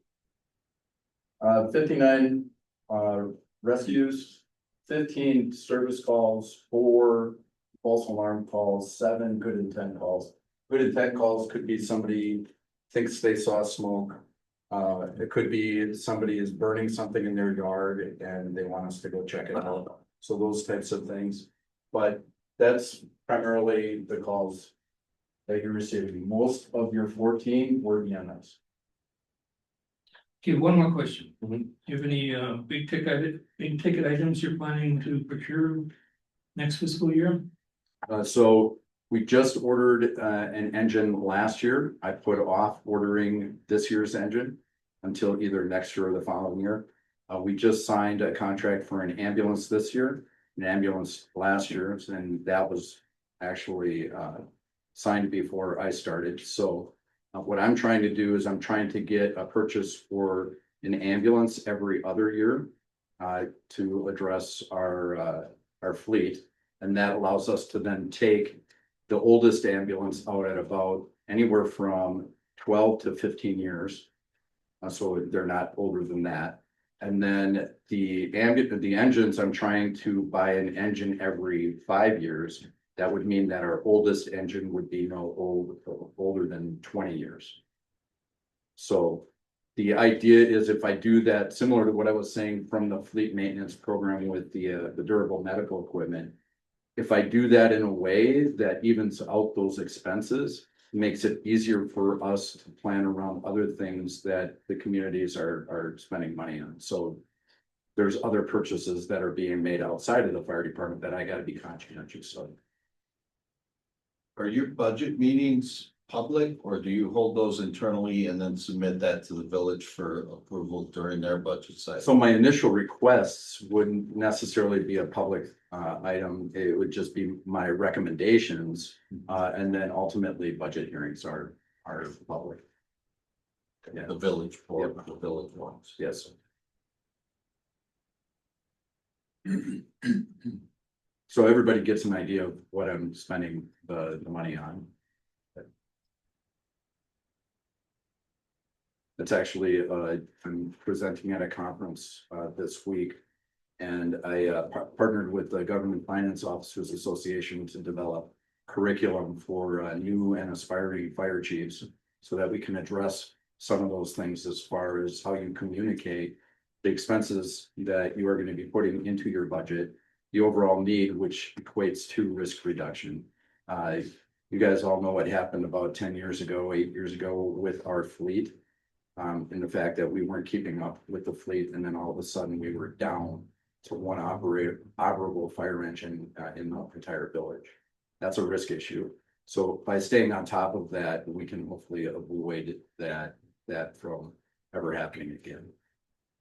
59 rescues, 15 service calls, 4 false alarm calls, 7 good intent calls. Good intent calls could be somebody thinks they saw smoke. It could be somebody is burning something in their yard and they want us to go check it out. So those types of things. But that's primarily the calls that you're receiving. Most of your 14 were EMS. Okay, one more question. Mhm. Do you have any big ticket items you're planning to procure next fiscal year? So we just ordered an engine last year. I put off ordering this year's engine until either next year or the following year. We just signed a contract for an ambulance this year, an ambulance last year, and that was actually signed before I started. So what I'm trying to do is I'm trying to get a purchase for an ambulance every other year to address our fleet. And that allows us to then take the oldest ambulance out at about anywhere from 12 to 15 years. So they're not older than that. And then the engines, I'm trying to buy an engine every 5 years. That would mean that our oldest engine would be older than 20 years. So the idea is if I do that, similar to what I was saying from the fleet maintenance program with the durable medical equipment, if I do that in a way that evens out those expenses, makes it easier for us to plan around other things that the communities are spending money on. So there's other purchases that are being made outside of the fire department that I gotta be conscientious of. Are your budget meetings public, or do you hold those internally and then submit that to the village for approval during their budget cycle? So my initial requests wouldn't necessarily be a public item. It would just be my recommendations. And then ultimately budget hearings are public. Yeah. The village board, the village ones. Yes. So everybody gets an idea of what I'm spending the money on. It's actually, I'm presenting at a conference this week. And I partnered with the Government Finance Officers Association to develop curriculum for new and aspiring fire chiefs so that we can address some of those things as far as how you communicate the expenses that you are going to be putting into your budget, the overall need, which equates to risk reduction. You guys all know what happened about 10 years ago, 8 years ago with our fleet. And the fact that we weren't keeping up with the fleet, and then all of a sudden we were down to one operable fire engine in the entire village. That's a risk issue. So by staying on top of that, we can hopefully avoid that from ever happening again.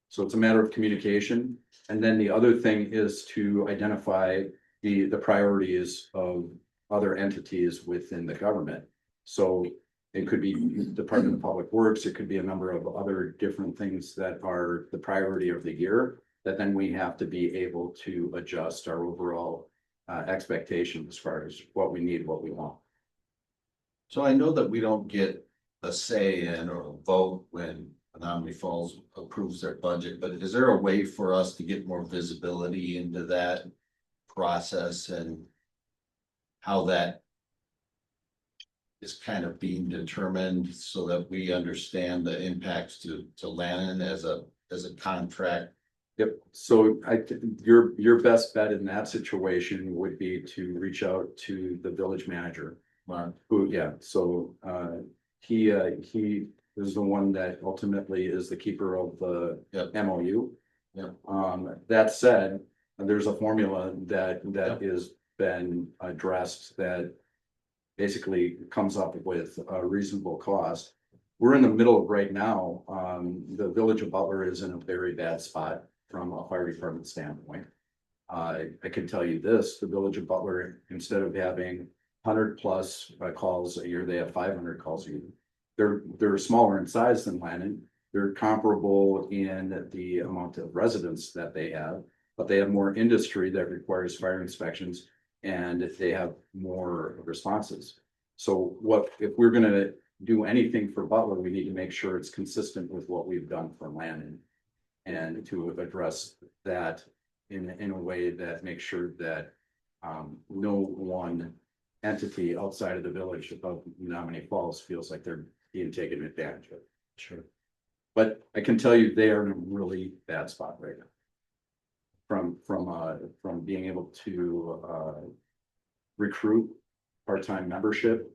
So it's a matter of communication. And then the other thing is to identify the priorities of other entities within the government. So it could be Department of Public Works, it could be a number of other different things that are the priority of the year, that then we have to be able to adjust our overall expectation as far as what we need, what we want. So I know that we don't get a say in or a vote when Menominee Falls approves their budget, but is there a way for us to get more visibility into that process and how that is kind of being determined so that we understand the impacts to Lannon as a contract? Yep, so your best bet in that situation would be to reach out to the village manager. Mark? So he is the one that ultimately is the keeper of the MOU. Yeah. That said, there's a formula that is been addressed that basically comes up with a reasonable cost. We're in the middle of right now, the village of Butler is in a very bad spot from a fire department standpoint. I can tell you this, the village of Butler, instead of having 100+ calls a year, they have 500 calls a year. They're smaller in size than Lannon. They're comparable in the amount of residents that they have, but they have more industry that requires fire inspections. and they have more responses. So what, if we're gonna do anything for Butler, we need to make sure it's consistent with what we've done for Lannon. And to address that in a way that makes sure that no one entity outside of the village of Menominee Falls feels like they're being taken advantage of. Sure. But I can tell you, they are in a really bad spot right now. From being able to recruit part-time membership.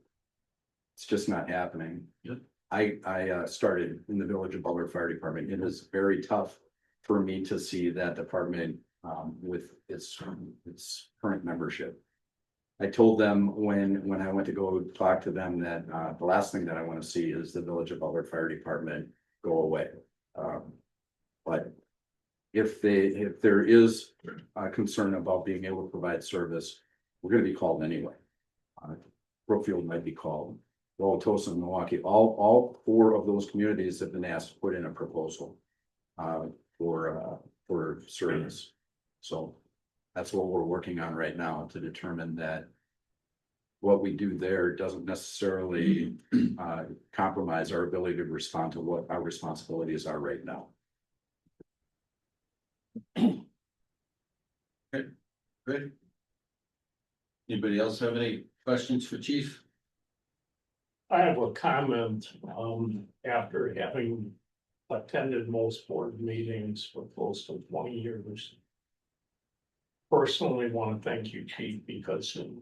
It's just not happening. Yep. I started in the Village of Butler Fire Department. It is very tough for me to see that department with its current membership. I told them when I went to go talk to them that the last thing that I want to see is the Village of Butler Fire Department go away. But if there is a concern about being able to provide service, we're going to be called anyway. Brookfield might be called. Wauwatosa and Milwaukee, all four of those communities have been asked to put in a proposal for service. So that's what we're working on right now, to determine that what we do there doesn't necessarily compromise our ability to respond to what our responsibilities are right now. Okay, good. Anybody else have any questions for Chief? I have a comment, after having attended most board meetings for close to 20 years. Personally want to thank you, Chief, because in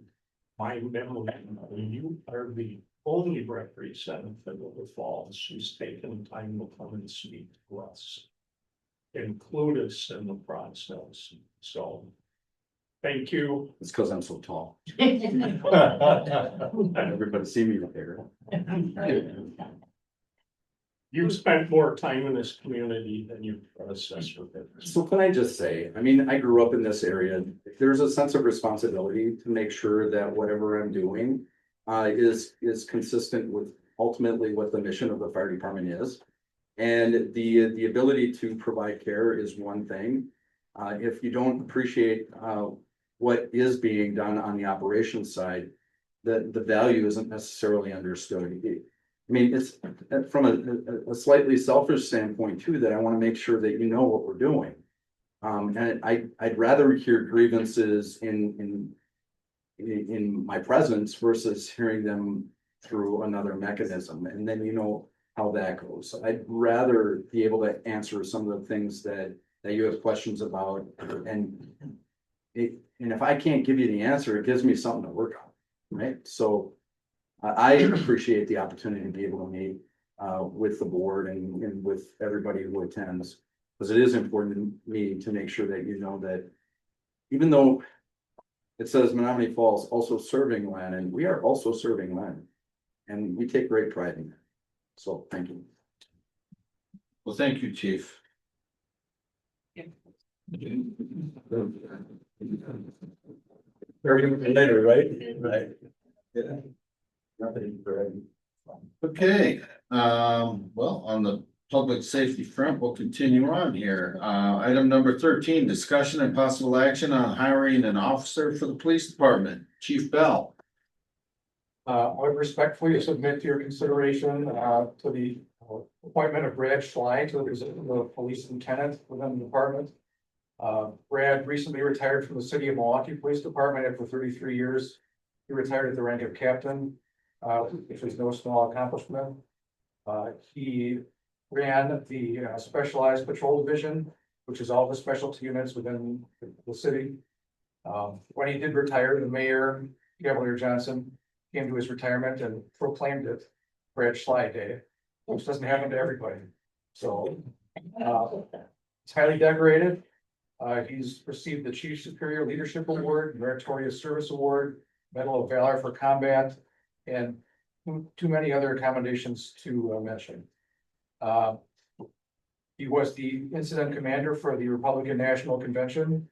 my memory, you are the only representative of the Falls who's taken time to come and speak to us. Include us in the process, so. Thank you. It's because I'm so tall. Everybody see me up there. You've spent more time in this community than your predecessor did. So can I just say, I mean, I grew up in this area. There's a sense of responsibility to make sure that whatever I'm doing is consistent with ultimately what the mission of the fire department is. And the ability to provide care is one thing. If you don't appreciate what is being done on the operations side, the value isn't necessarily understood. I mean, it's from a slightly selfish standpoint too, that I want to make sure that you know what we're doing. And I'd rather hear grievances in my presence versus hearing them through another mechanism, and then you know how that goes. I'd rather be able to answer some of the things that you have questions about, and if I can't give you the answer, it gives me something to work on, right? So I appreciate the opportunity to be able to meet with the board and with everybody who attends, because it is important to me to make sure that you know that even though it says Menominee Falls also serving Lannon, we are also serving Lannon, and we take great pride in that. So thank you. Well, thank you, Chief. Later, right? Right. Yeah. Okay, well, on the public safety front, we'll continue on here. Item number 13, discussion and possible action on hiring an officer for the police department. Chief Bell. I would respectfully submit to your consideration, to the appointment of Brad Schley to the position of the police lieutenant within the department. Brad recently retired from the city of Milwaukee Police Department after 33 years. He retired at the rank of captain, which is no small accomplishment. He ran the specialized patrol division, which is all the specialty units within the city. When he did retire, the mayor, Cavalier Johnson, came to his retirement and proclaimed it Brad Schley Day, which doesn't happen to everybody. So it's highly decorated. He's received the Chief Superior Leadership Award, Meritorious Service Award, Medal of Valor for Combat, and too many other accommodations to mention. He was the incident commander for the Republican National Convention.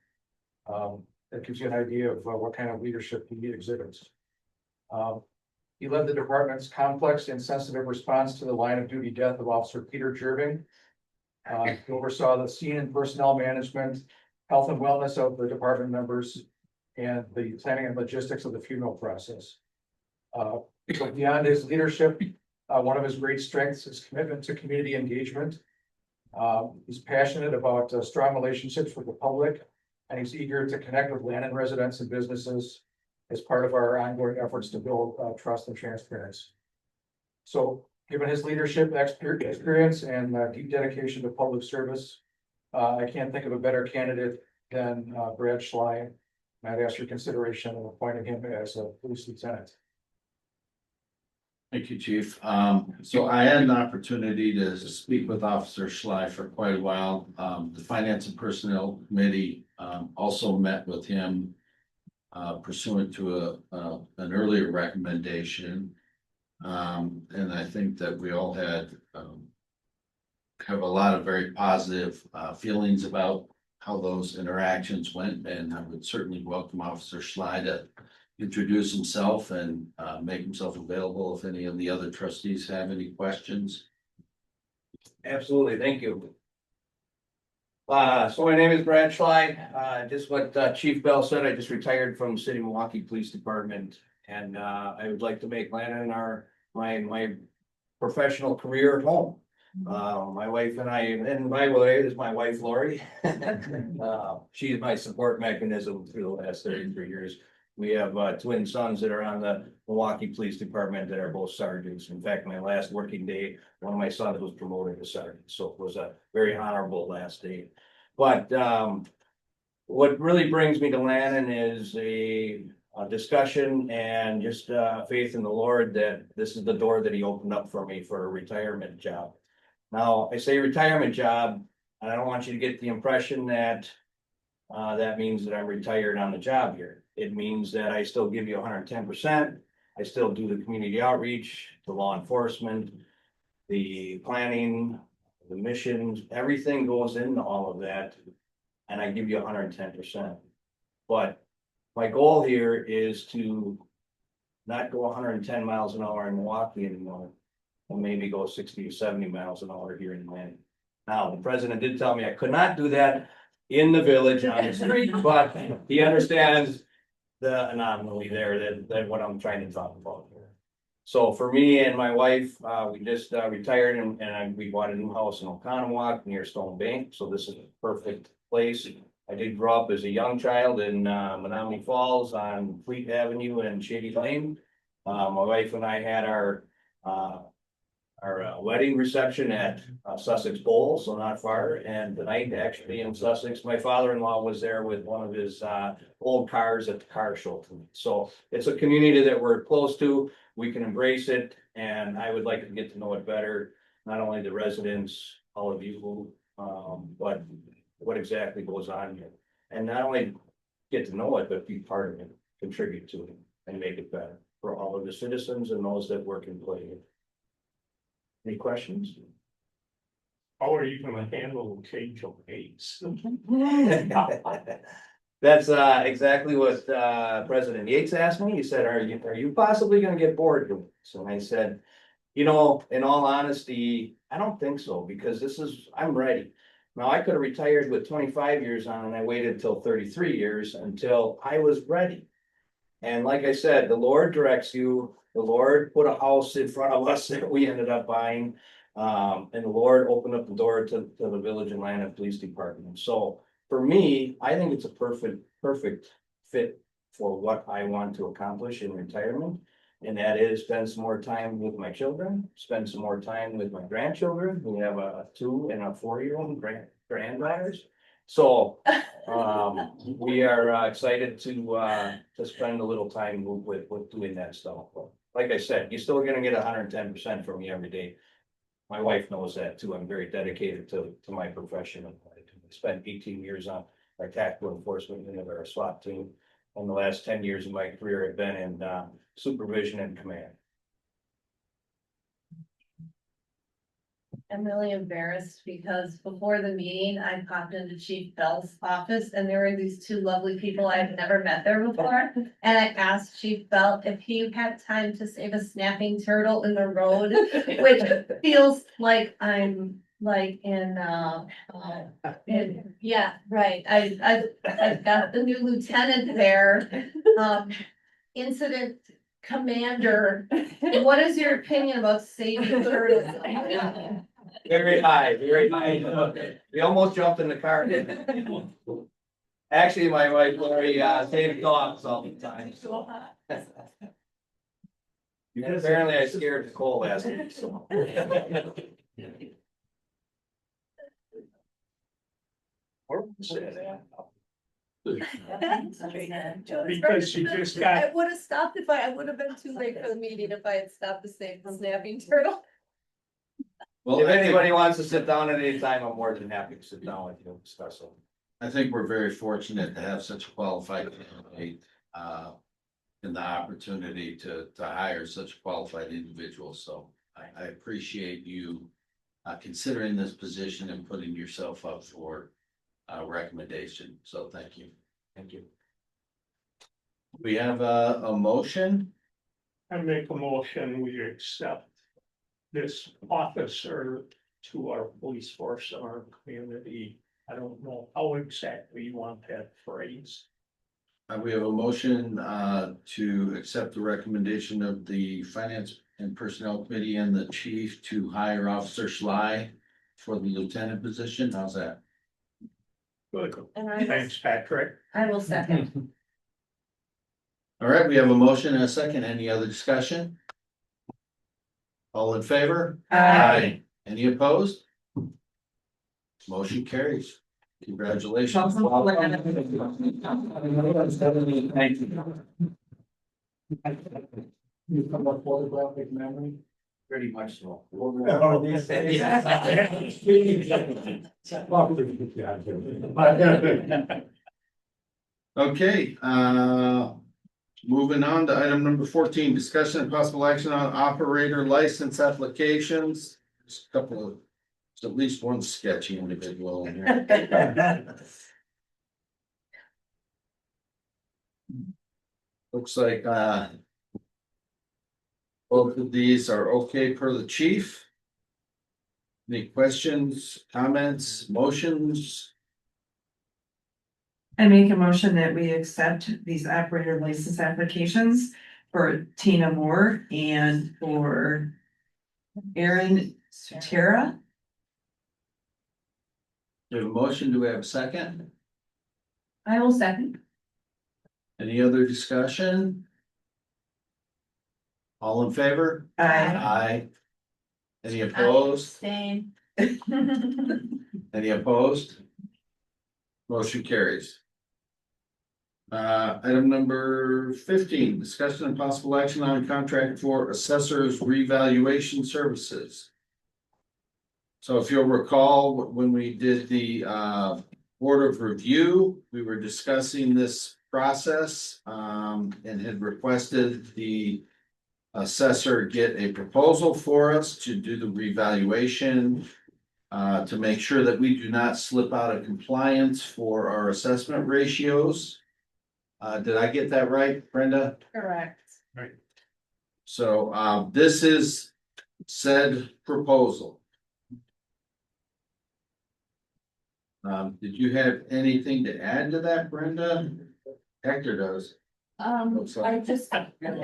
That gives you an idea of what kind of leadership he exhibits. He led the department's complex and sensitive response to the line of duty death of Officer Peter Jerving. He oversaw the scene and personnel management, health and wellness of the department members, and the planning and logistics of the funeral process. So beyond his leadership, one of his great strengths is commitment to community engagement. He's passionate about strong relationships with the public, and he's eager to connect with Lannon residents and businesses as part of our ongoing efforts to build trust and transparency. So, given his leadership, experience, and deep dedication to public service, I can't think of a better candidate than Brad Schlein. I'd ask your consideration of appointing him as a police lieutenant. Thank you, Chief. So I had an opportunity to speak with Officer Schley for quite a while. The Finance and Personnel Committee also met with him pursuant to an earlier recommendation. And I think that we all had have a lot of very positive feelings about how those interactions went, and I would certainly welcome Officer Schley to introduce himself and make himself available if any of the other trustees have any questions. Absolutely, thank you. So my name is Brad Schley. Just what Chief Bell said, I just retired from City of Milwaukee Police Department, and I would like to make Lannon my professional career at home. My wife and I, and by the way, this is my wife Lori. She's my support mechanism through the last 33 years. We have twin sons that are on the Milwaukee Police Department that are both sergeants. In fact, my last working day, one of my sons was promoted to sergeant, so it was a very honorable last day. But what really brings me to Lannon is a discussion and just faith in the Lord that this is the door that He opened up for me for a retirement job. Now, I say retirement job, and I don't want you to get the impression that that means that I'm retired on the job here. It means that I still give you 110%. I still do the community outreach, the law enforcement, the planning, the missions, everything goes into all of that. And I give you 110%. But my goal here is to not go 110 miles an hour in Milwaukee anymore, and maybe go 60 or 70 miles an hour here in Lannon. Now, the president did tell me I could not do that in the village on the street, but he understands the anomaly there that what I'm trying to talk about here. So for me and my wife, we just retired and we bought a new house in Oconomowoc near Stone Bank. So this is a perfect place. I did grow up as a young child in Menominee Falls on Fleet Avenue and Shady Lane. My wife and I had our wedding reception at Sussex Bowl, so not far. And tonight, actually in Sussex, my father-in-law was there with one of his old cars at the car show tonight. So it's a community that we're close to. We can embrace it, and I would like to get to know it better. Not only the residents, all of you, but what exactly goes on here. And not only get to know it, but be part of it, contribute to it, and make it better for all of the citizens and those that work and play here. Any questions? How are you gonna handle change of pace? That's exactly what President Yates asked me. He said, are you possibly gonna get bored doing this? And I said, you know, in all honesty, I don't think so, because I'm ready. Now, I could have retired with 25 years on, and I waited until 33 years until I was ready. And like I said, the Lord directs you. The Lord put a house in front of us that we ended up buying. And the Lord opened up the door to the Village and Lannon Police Department. So for me, I think it's a perfect fit for what I want to accomplish in retirement. And that is spend some more time with my children, spend some more time with my grandchildren. We have a 2- and a 4-year-old granddaughters. So we are excited to spend a little time with doing that stuff. Like I said, you're still gonna get 110% from me every day. My wife knows that too. I'm very dedicated to my profession. I spent 18 years on our tactical enforcement unit, our SWAT team. And the last 10 years of my career have been in supervision and command. I'm really embarrassed because before the meeting, I popped into Chief Bell's office and there were these 2 lovely people I had never met there before. And I asked Chief Bell if he had time to save a snapping turtle in the road, which feels like I'm like yeah, right, I've got the new lieutenant there. Incident commander, what is your opinion about saving turtles? Very high, very high. We almost jumped in the car. Actually, my wife Lori saves dogs all the time, so. Apparently I scared Nicole last week, so. Because you just got, I would have stopped I would have been too late for the meeting if I had stopped to save the snapping turtle. Well, If I think, anybody wants to sit down at any time, I'm more than happy to sit down with you and discuss them. I think we're very fortunate to have such a qualified candidate, and the opportunity to hire such a qualified individual. So I appreciate you considering this position and putting yourself up for recommendation. So thank you. Thank you. We have a motion. I make a motion, we accept this officer to our police force, our community. I don't know how exactly you want that phrase. We have a motion to accept the recommendation of the Finance and Personnel Committee and the chief to hire Officer Schley for the lieutenant position. How's that? Good, And thanks, Patrick. I will second. All right, we have a motion and a second. Any other discussion? All in favor? Aye. Any opposed? Motion carries. Congratulations. Thank you. You come up photographic memory? Pretty much so. Okay, moving on to item number 14, discussion and possible action on operator license applications. There's a couple of, there's at least one sketchy individual in here. Looks like, both of these are okay per the chief. Any questions, comments, motions? I make a motion that we accept these operator license applications for Tina Moore and for Aaron Sutera. Do we have a motion? Do we have a second? I will second. Any other discussion? All in favor? Aye. Aye. Any opposed? Same. Any opposed? Motion carries. Item number 15, discussion and possible action on contract for assessors revaluation services. So if you'll recall, when we did the board of review, we were discussing this process and had requested the assessor get a proposal for us to do the revaluation to make sure that we do not slip out of compliance for our assessment ratios. Did I get that right, Brenda? Correct. So this is said proposal. Did you have anything to add to that, Brenda? Hector does. I just. Grabbing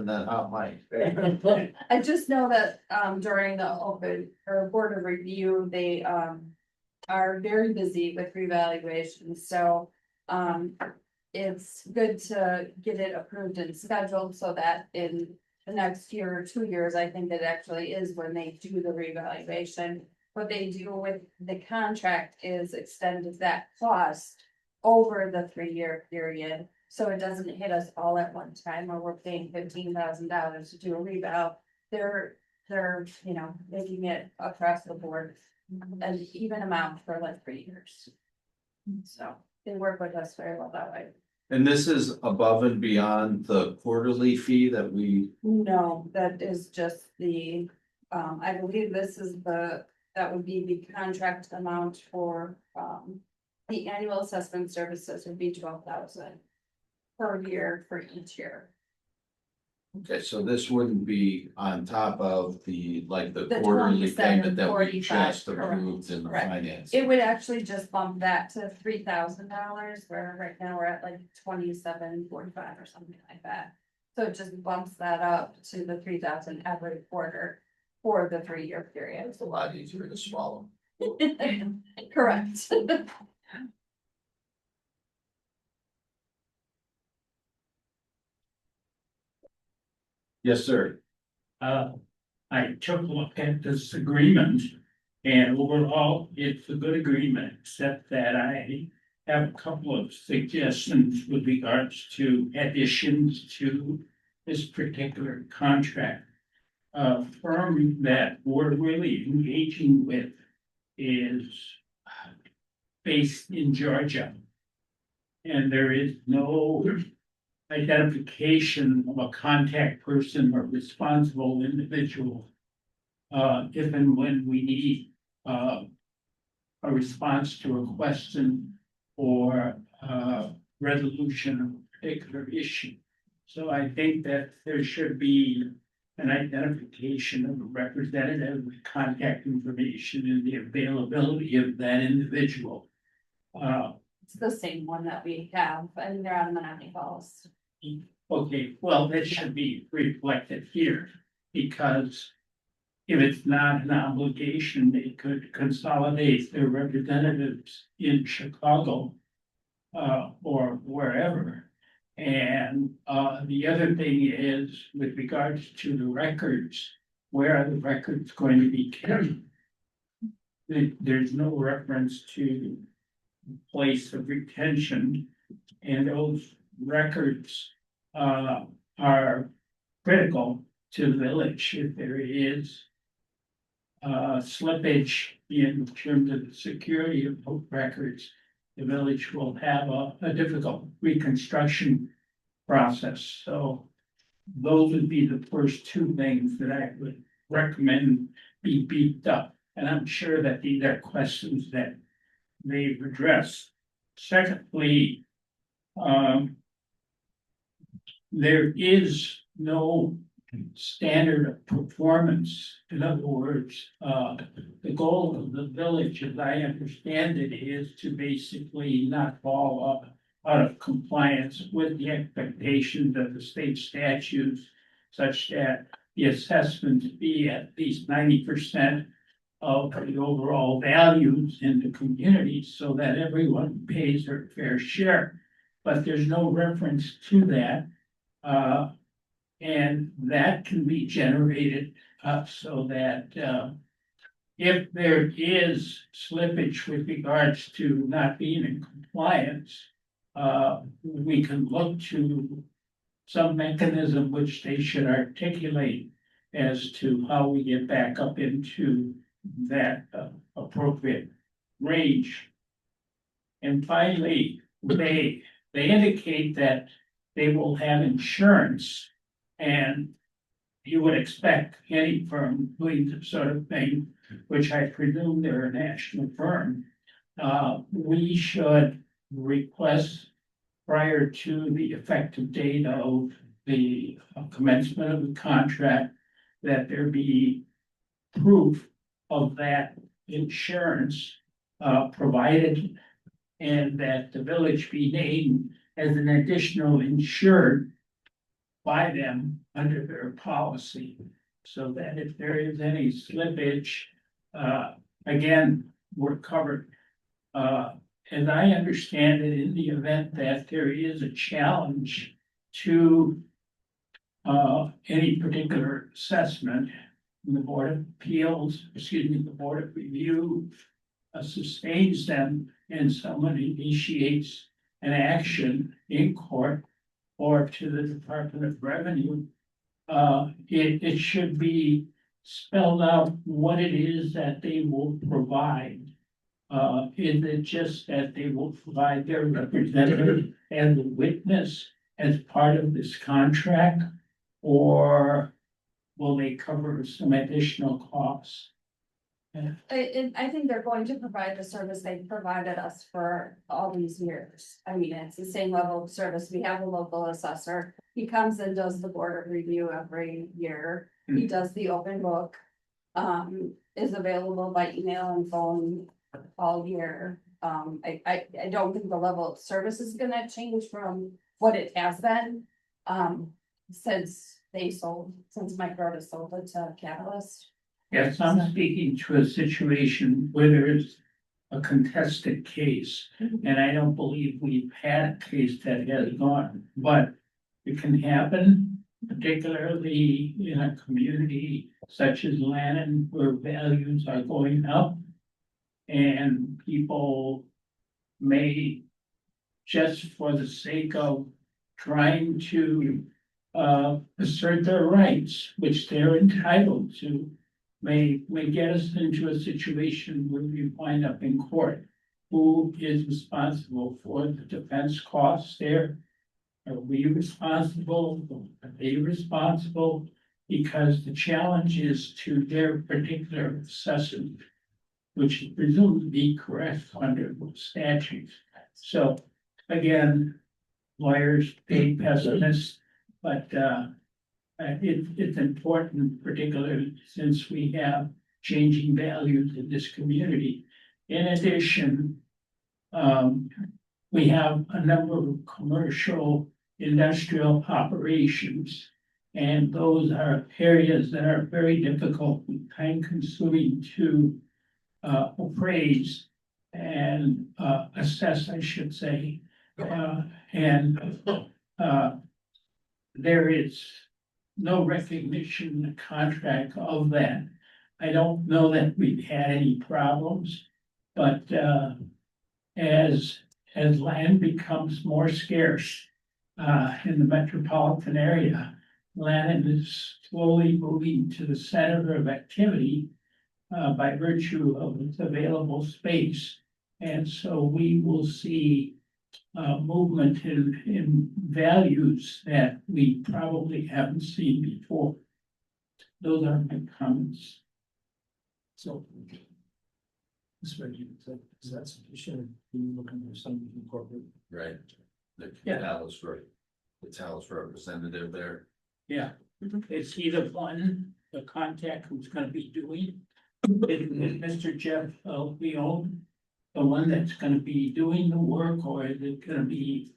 that hot mic. I just know that, during the open or board of review, they, are very busy with revaluations, so, it's good to get it approved and scheduled so that in the next year or 2 years, I think it actually is when they do the revaluation. What they do with the contract is extend that cost over the 3-year period. So it doesn't hit us all at one time where we're paying $15,000 to do a reval. They're, you know, making it across the board an even amount for like 3 years. So they work with us very well that way. And this is above and beyond the quarterly fee that we, No, that is just the, I believe this is that would be the contract amount for, the annual assessment services would be 12,000 per year for each year. Okay, so this wouldn't be on top of the, like, the The quarterly payment that we 27.45, just correct. approved in the Correct. finance. It would actually just bump that to $3,000, where right now we're at like 27.45 or something like that. So it just bumps that up to the 3,000 every quarter for the 3-year period. It's a lot easier to swallow. Correct. Yes, sir. I took a look at this agreement. And overall, it's a good agreement, except that I have a couple of suggestions with regards to additions to this particular contract. A firm that we're really engaging with is based in Georgia. And there is no identification of a contact person or responsible individual. If and when we need a response to a question or resolution of a particular issue. So I think that there should be an identification of a representative with contact information and the availability of that individual. It's the same one that we have, and they're on Menominee Falls. Okay, well, that should be reflected here, because if it's not an obligation, they could consolidate their representatives in Chicago or wherever. And the other thing is, with regards to the records, where are the records going to be kept? There's no reference to place of retention, and those records are critical to the village. If there is slippage in terms of the security of both records, the village will have a difficult reconstruction process. So those would be the first two things that I would recommend be beefed up. And I'm sure that these are questions that they've addressed. Secondly, there is no standard of performance. In other words, the goal of the village, as I understand it, is to basically not fall out of compliance with the expectations of the state statutes, such that the assessments be at least 90% of the overall values in the community, so that everyone pays their fair share. But there's no reference to that. And that can be generated so that if there is slippage with regards to not being in compliance, we can look to some mechanism which they should articulate as to how we get back up into that appropriate range. And finally, they indicate that they will have insurance. And you would expect any firm doing this sort of thing, which I presume they're a national firm, we should request prior to the effective date of the commencement of the contract that there be proof of that insurance provided, and that the village be named as an additional insured by them under their policy, so that if there is any slippage, again, we're covered. As I understand it, in the event that there is a challenge to any particular assessment, the Board of Appeals, the Board of Review sustains them, and someone initiates an action in court or to the Department of Revenue, it should be spelled out what it is that they will provide. Is it just that they will provide their representative and the witness as part of this contract? Or will they cover some additional costs? I think they're going to provide the service they provided us for all these years. I mean, it's the same level of service. We have a local assessor. He comes and does the board review every year. He does the open book. Is available by email and phone all year. I don't think the level of service is gonna change from what it has been. Since Microta sold it to Catalyst. Yes, I'm speaking to a situation where there is a contested case, and I don't believe we've had a case that has gone, but it can happen, particularly in a community such as Lannon, where values are going up. And people may, just for the sake of trying to assert their rights, which they're entitled to, may get us into a situation where we wind up in court. Who is responsible for the defense costs there? Are we responsible? Are they responsible? Because the challenge is to their particular assessment, which is presumed to be correct under the statutes. So again, lawyers, they pessimists, but it's important, particularly since we have changing values in this community. In addition, we have a number of commercial industrial operations, and those are areas that are very difficult and time consuming to appraise and assess, I should say. There is no recognition in the contract of that. I don't know that we've had any problems, but as land becomes more scarce in the metropolitan area, land is slowly moving to the center of activity by virtue of its available space. And so we will see movement in values that we probably haven't seen before. Those are my comments. So. Is that sufficient? Are you looking for something to incorporate? Right. The Yeah. Catalyst representative there. Yeah, it's either one, the contact who's gonna be doing. Is Mr. Jeff Leone the one that's gonna be doing the work, or is it gonna be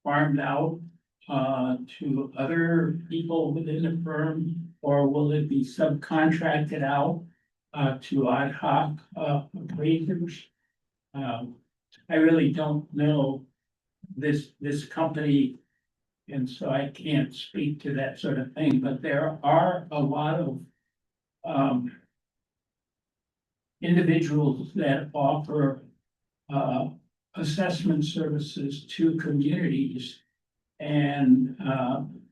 farmed out to other people within the firm, or will it be subcontracted out to ad hoc appraisers? I really don't know this company, and so I can't speak to that sort of thing, but there are a lot of individuals that offer assessment services to communities. And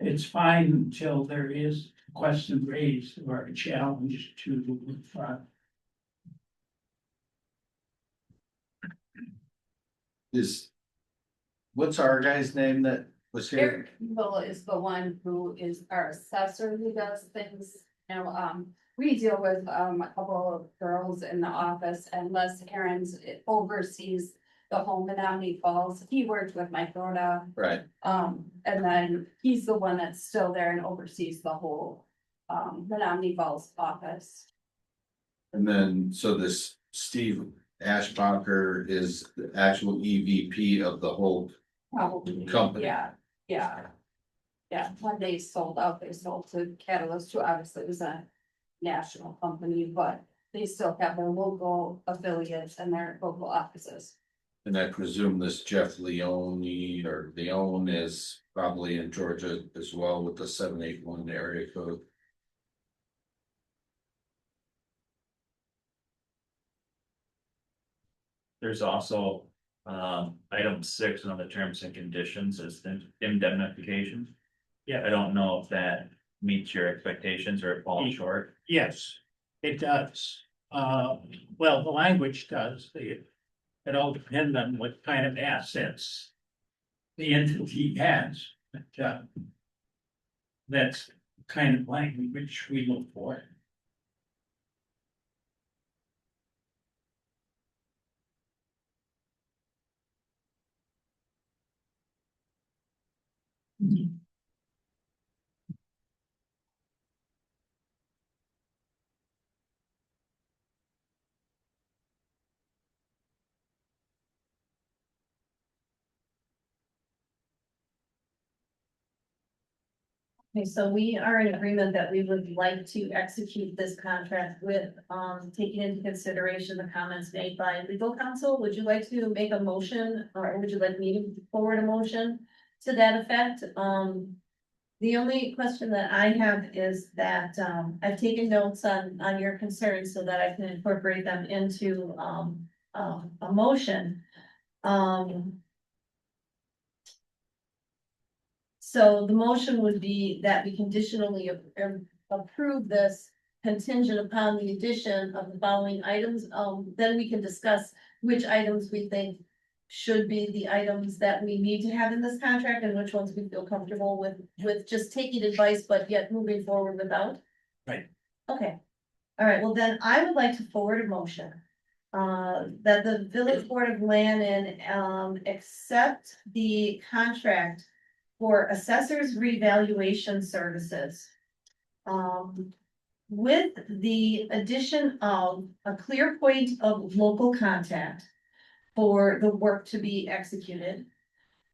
it's fine until there is a question raised or a challenge to the What's our guy's name that was here? Eric Will is the one who is our assessor who does things. Now, we deal with a couple of girls in the office, and Les Aaron's oversees the whole Menominee Falls. He worked with Microta. Right. And then he's the one that's still there and oversees the whole Menominee Falls office. And then, so this Steve Ashbacher is the actual EVP of the whole Probably. company. Yeah. When they sold out, they sold to Catalyst, who obviously was a national company, but they still have their local affiliates and their local offices. And I presume this Jeff Leone is probably in Georgia as well with the 781 area code. There's also item 6 on the terms and conditions is the indemnification. Yeah. I don't know if that meets your expectations or it falls short. Yes, it does. Well, the language does. It all depends on what kind of assets the entity has. But that's kind of language which we look for. Okay, so we are in agreement that we would like to execute this contract with, taking into consideration the comments made by legal counsel. Would you like to make a motion, or would you like me to forward a motion to that effect? The only question that I have is that, I've taken notes on your concerns so that I can incorporate them into, a motion. So the motion would be that we conditionally approve this contingent upon the addition of the following items. Then we can discuss which items we think should be the items that we need to have in this contract and which ones we feel comfortable with just taking advice, but yet moving forward without. Right. Okay. All right, well then I would like to forward a motion. That the Village Board of Lannon, accept the contract for assessors revaluation services. With the addition of a clear point of local contact for the work to be executed.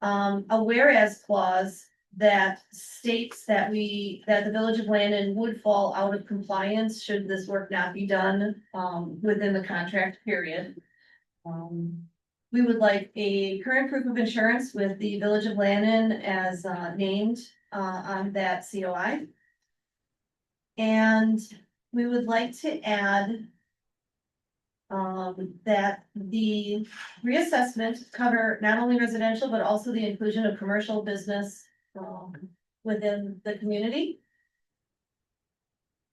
A whereas clause that states that the Village of Lannon would fall out of compliance should this work not be done, within the contract period. We would like a current proof of insurance with the Village of Lannon as named on that COI. And we would like to add that the reassessment cover not only residential, but also the inclusion of commercial business within the community.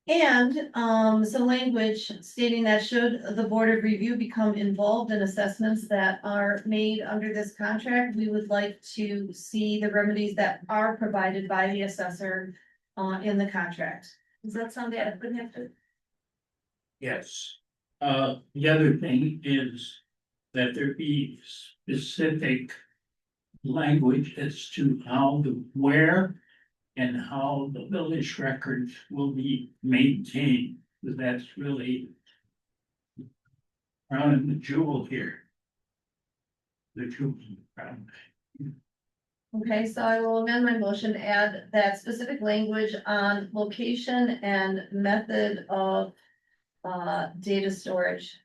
And some language stating that should the Board of Review become involved in assessments that are made under this contract, we would like to see the remedies that are provided by the assessor in the contract. Does that sound adequate, Hector? Yes. The other thing is that there be specific language as to how where and how the village records will be maintained. That's really crown the jewel here. The jewel crown. Okay, so I will amend my motion to add that specific language on location and method of data storage.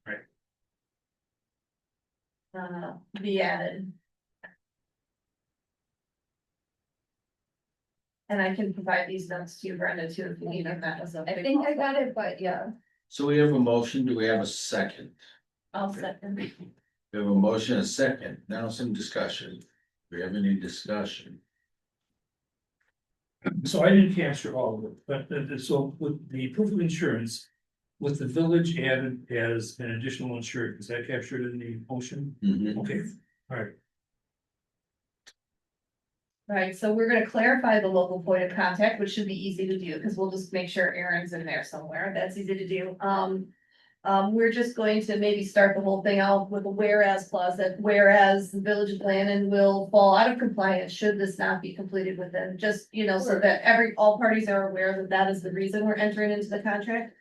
Right. Be added. And I can provide these notes to you, Brenda, too, if you need them. That was a I big think I help. got it, but yeah. So we have a motion. Do we have a second? I'll second. We have a motion, a second. Now some discussion. Do we have any discussion? So I didn't capture all of it, but so with the proof of insurance, with the village added as an additional insured, is that captured in the motion? Mhm. Okay, all right. Right, so we're gonna clarify the local point of contact, which should be easy to do, because we'll just make sure Aaron's in there somewhere. That's easy to do. We're just going to maybe start the whole thing out with a whereas clause that whereas the Village of Lannon will fall out of compliance should this not be completed within, just, so that all parties are aware that that is the reason we're entering into the contract.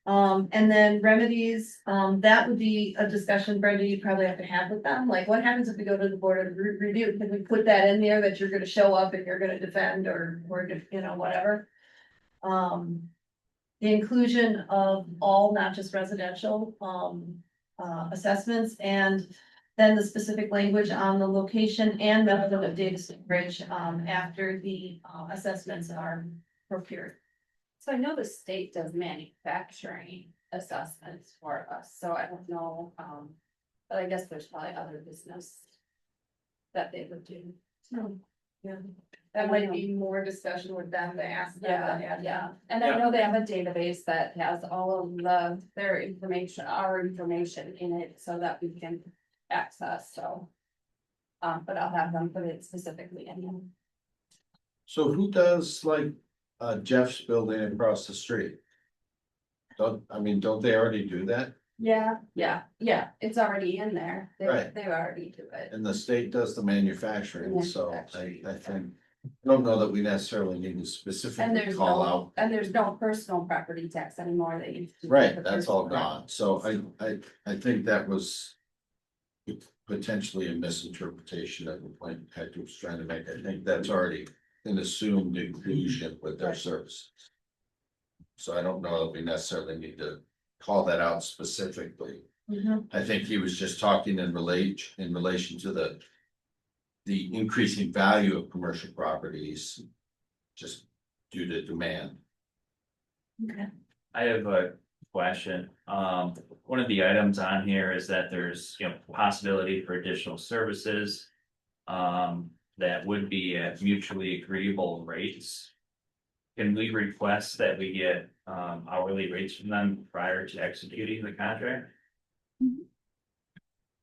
And then remedies, that would be a discussion, Brenda, you probably have to have with them, like what happens if we go to the Board of Review? Can we put that in there that you're gonna show up and you're gonna defend or whatever? The inclusion of all, not just residential, assessments, and then the specific language on the location and method of data storage, after the, assessments are procured. So I know the state does manufacturing assessments for us, so I don't know, but I guess there's probably other business that they would do. So, yeah, that might be more discussion with them to ask them. Yeah, and I know they have a database that has all of their information, our information in it, so that we can access, so. But I'll have them put it specifically in. So who does like Jeff's building across the street? Don't they already do that? Yeah, it's already in there. Right. They already do it. And the state does the manufacturing, so I think don't know that we necessarily need to And specifically there's call out. there's no personal property tax anymore that you. Right, that's all gone. So I think that was potentially a misinterpretation of the point Hector was trying to make. I think that's already an assumed inclusion with their services. So I don't know that we necessarily need to call that out specifically. Mhm. I think he was just talking in relation to the increasing value of commercial properties just due to demand. Okay. I have a question. One of the items on here is that there's, possibility for additional services. That would be at mutually agreeable rates. Can we request that we get, hourly rates from them prior to executing the contract?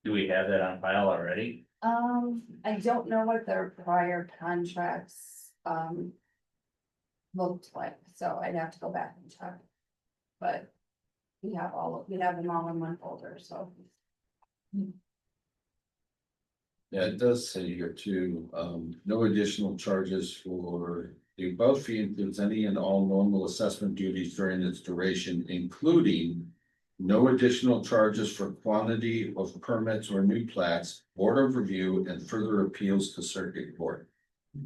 Do we have that on file already? I don't know what their prior contracts, looked like, so I'd have to go back and check. But we have them all in one folder, so. Yeah, it does say here too, no additional charges for the above fee includes any and all normal assessment duties during its duration, including no additional charges for quantity of permits or new plats, board of review, and further appeals to circuit court. I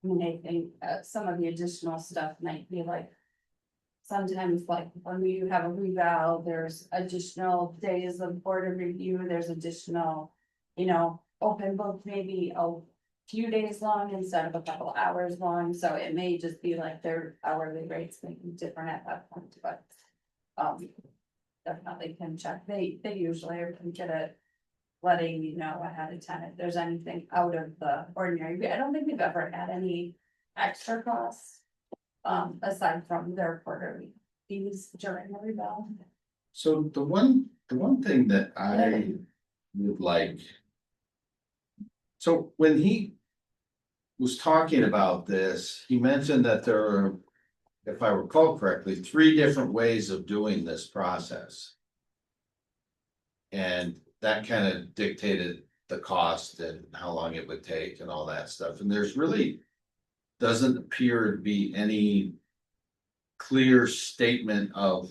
mean, I think, some of the additional stuff might be like. Sometimes like when you have a reval, there's additional days of board of review, there's additional. Open book maybe a few days long instead of a couple hours long, so it may just be like their hourly rates may be different at that point, but. Definitely can check, they usually are pretty good at letting you know ahead of time if there's anything out of the ordinary. I don't think we've ever had any extra costs. Aside from their quarterly fees during the reval. So the one thing that I would like. So when he was talking about this, he mentioned that there are, if I recall correctly, 3 different ways of doing this process. And that kind of dictated the cost and how long it would take and all that stuff. And there's really doesn't appear to be any clear statement of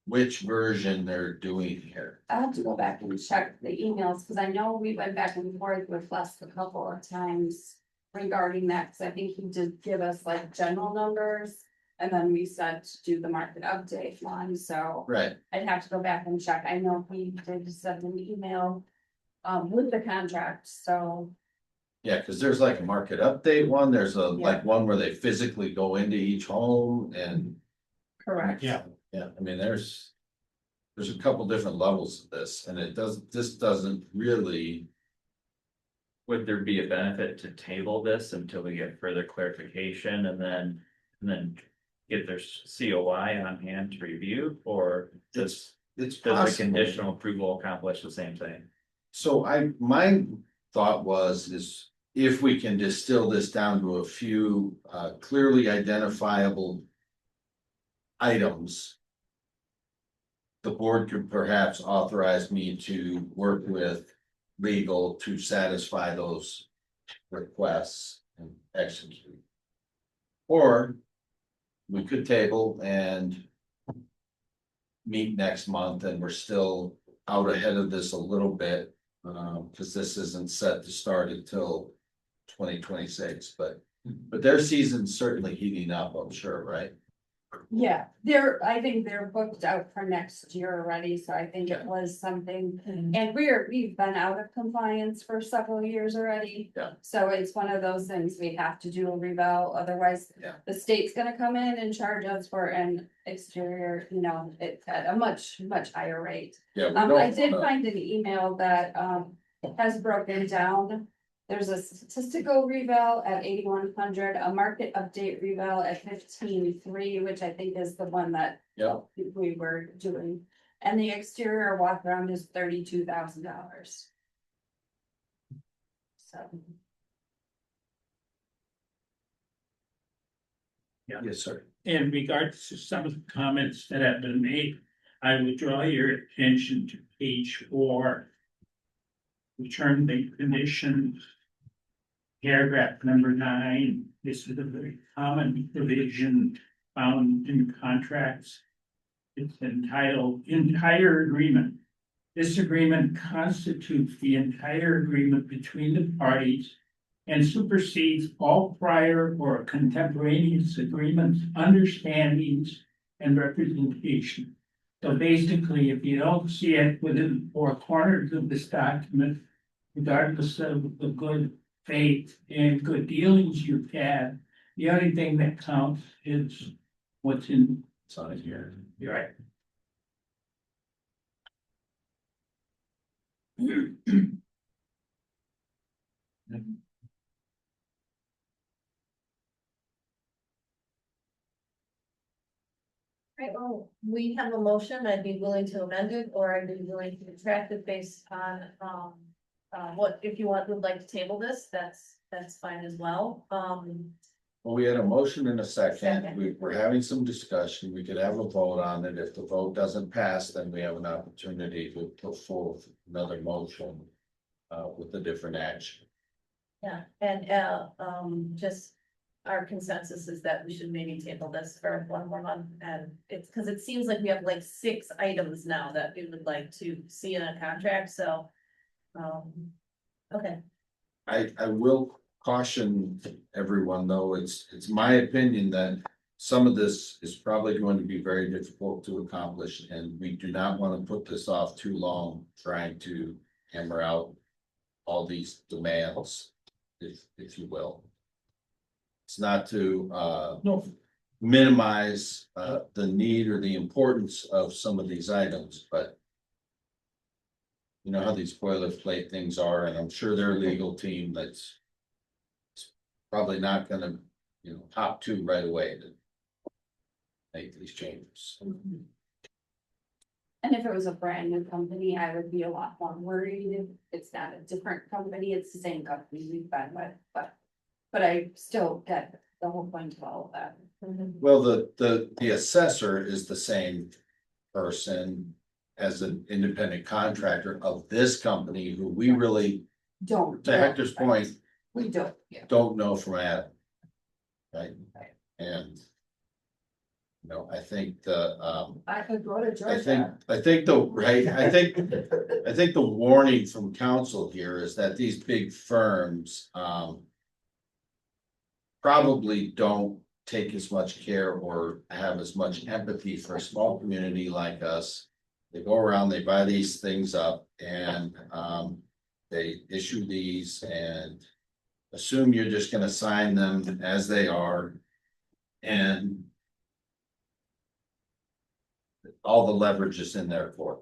which version they're doing here. I have to go back and check the emails, because I know we went back and forth with Les a couple of times regarding that, because I think he did give us like general numbers. And then we said to do the market update one, so Right. I'd have to go back and check. I know he did send an email with the contract, so. Yeah, because there's like a market update one, there's a like one where they physically go into each home and. Correct. Yeah. Yeah, I mean, there's a couple different levels of this, and this doesn't really. Would there be a benefit to table this until we get further clarification and then get their COI on hand to review, or It's does the possible. conditional approval accomplish the same thing? So my thought is if we can distill this down to a few clearly identifiable items. The board could perhaps authorize me to work with legal to satisfy those requests and execute. Or we could table and meet next month, and we're still out ahead of this a little bit. Because this isn't set to start until 2026, but their season's certainly heating up, I'm sure, right? Yeah, I think they're booked out for next year already, so I think it was something, and we've been out of compliance for several years already. Yeah. So it's one of those things we have to do a reval, otherwise. Yeah. The state's gonna come in and charge us for an exterior, it's at a much higher rate. Yeah. I did find an email that, has broken down. There's a statistical reval at 8,100, a market update reval at 15,300, which I think is the one that. Yeah. We were doing, and the exterior walk around is $32,000. So. Yes, sir. In regards to some of the comments that have been made, I would draw your attention to page 4. term and conditions. Paragraph number 9, this is a very common provision found in contracts. It's entitled Entire Agreement. This agreement constitutes the entire agreement between the parties and supersedes all prior or contemporaneous agreements, understandings, and representation. So basically, if you don't see it within the 4 corners of this document, regardless of the good faith and good dealings you've had, the only thing that counts is what's in. It's on here. You're right. Right, well, we have a motion, I'd be willing to amend it, or I'd be willing to retract it based on, what, if you would like to table this, that's fine as well. Well, we had a motion and a second. Second. We're having some discussion. We could have a vote on it. If the vote doesn't pass, then we have an opportunity to put forth another motion with a different action. Yeah, and, just our consensus is that we should maybe table this for 1 more month, and it's, because it seems like we have like 6 items now that we would like to see in a contract, so. Okay, I will caution everyone, though, it's my opinion that some of this is probably going to be very difficult to accomplish, and we do not want to put this off too long trying to hammer out all these demands, if you will. It's not to minimize the need or the importance of some of these items, but you know how these boilerplate things are, and I'm sure their legal team that's probably not gonna, hop to right away to make these changes. And if it was a brand new company, I would be a lot more worried. If it's not a different company, it's the same company we've been with, but I still get the whole point of all of that. Well, the assessor is the same person as an independent contractor of this company who we really, Don't. to Hector's point, We don't, yeah. don't know from Adam. Right? And I think I could go to I Georgia. think the warning from council here is that these big firms probably don't take as much care or have as much empathy for a small community like us. They go around, they buy these things up, and they issue these and assume you're just gonna sign them as they are. And all the leverage is in their court.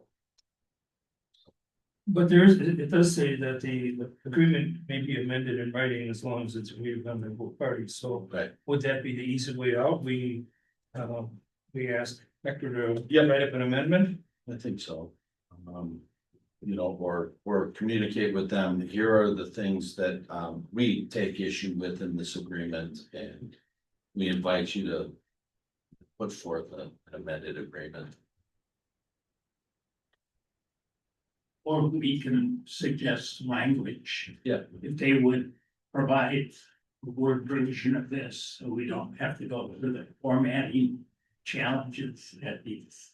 But it does say that the agreement may be amended in writing as long as it's agreed on by both parties, so. Right. Would that be the easy way out? We asked Hector to write up an amendment. I think so. Or communicate with them, here are the things that we take issue with in this agreement, and we invite you to put forth an amended agreement. or we can suggest language. Yeah. If they would provide a word version of this, so we don't have to go through the formatting challenges that these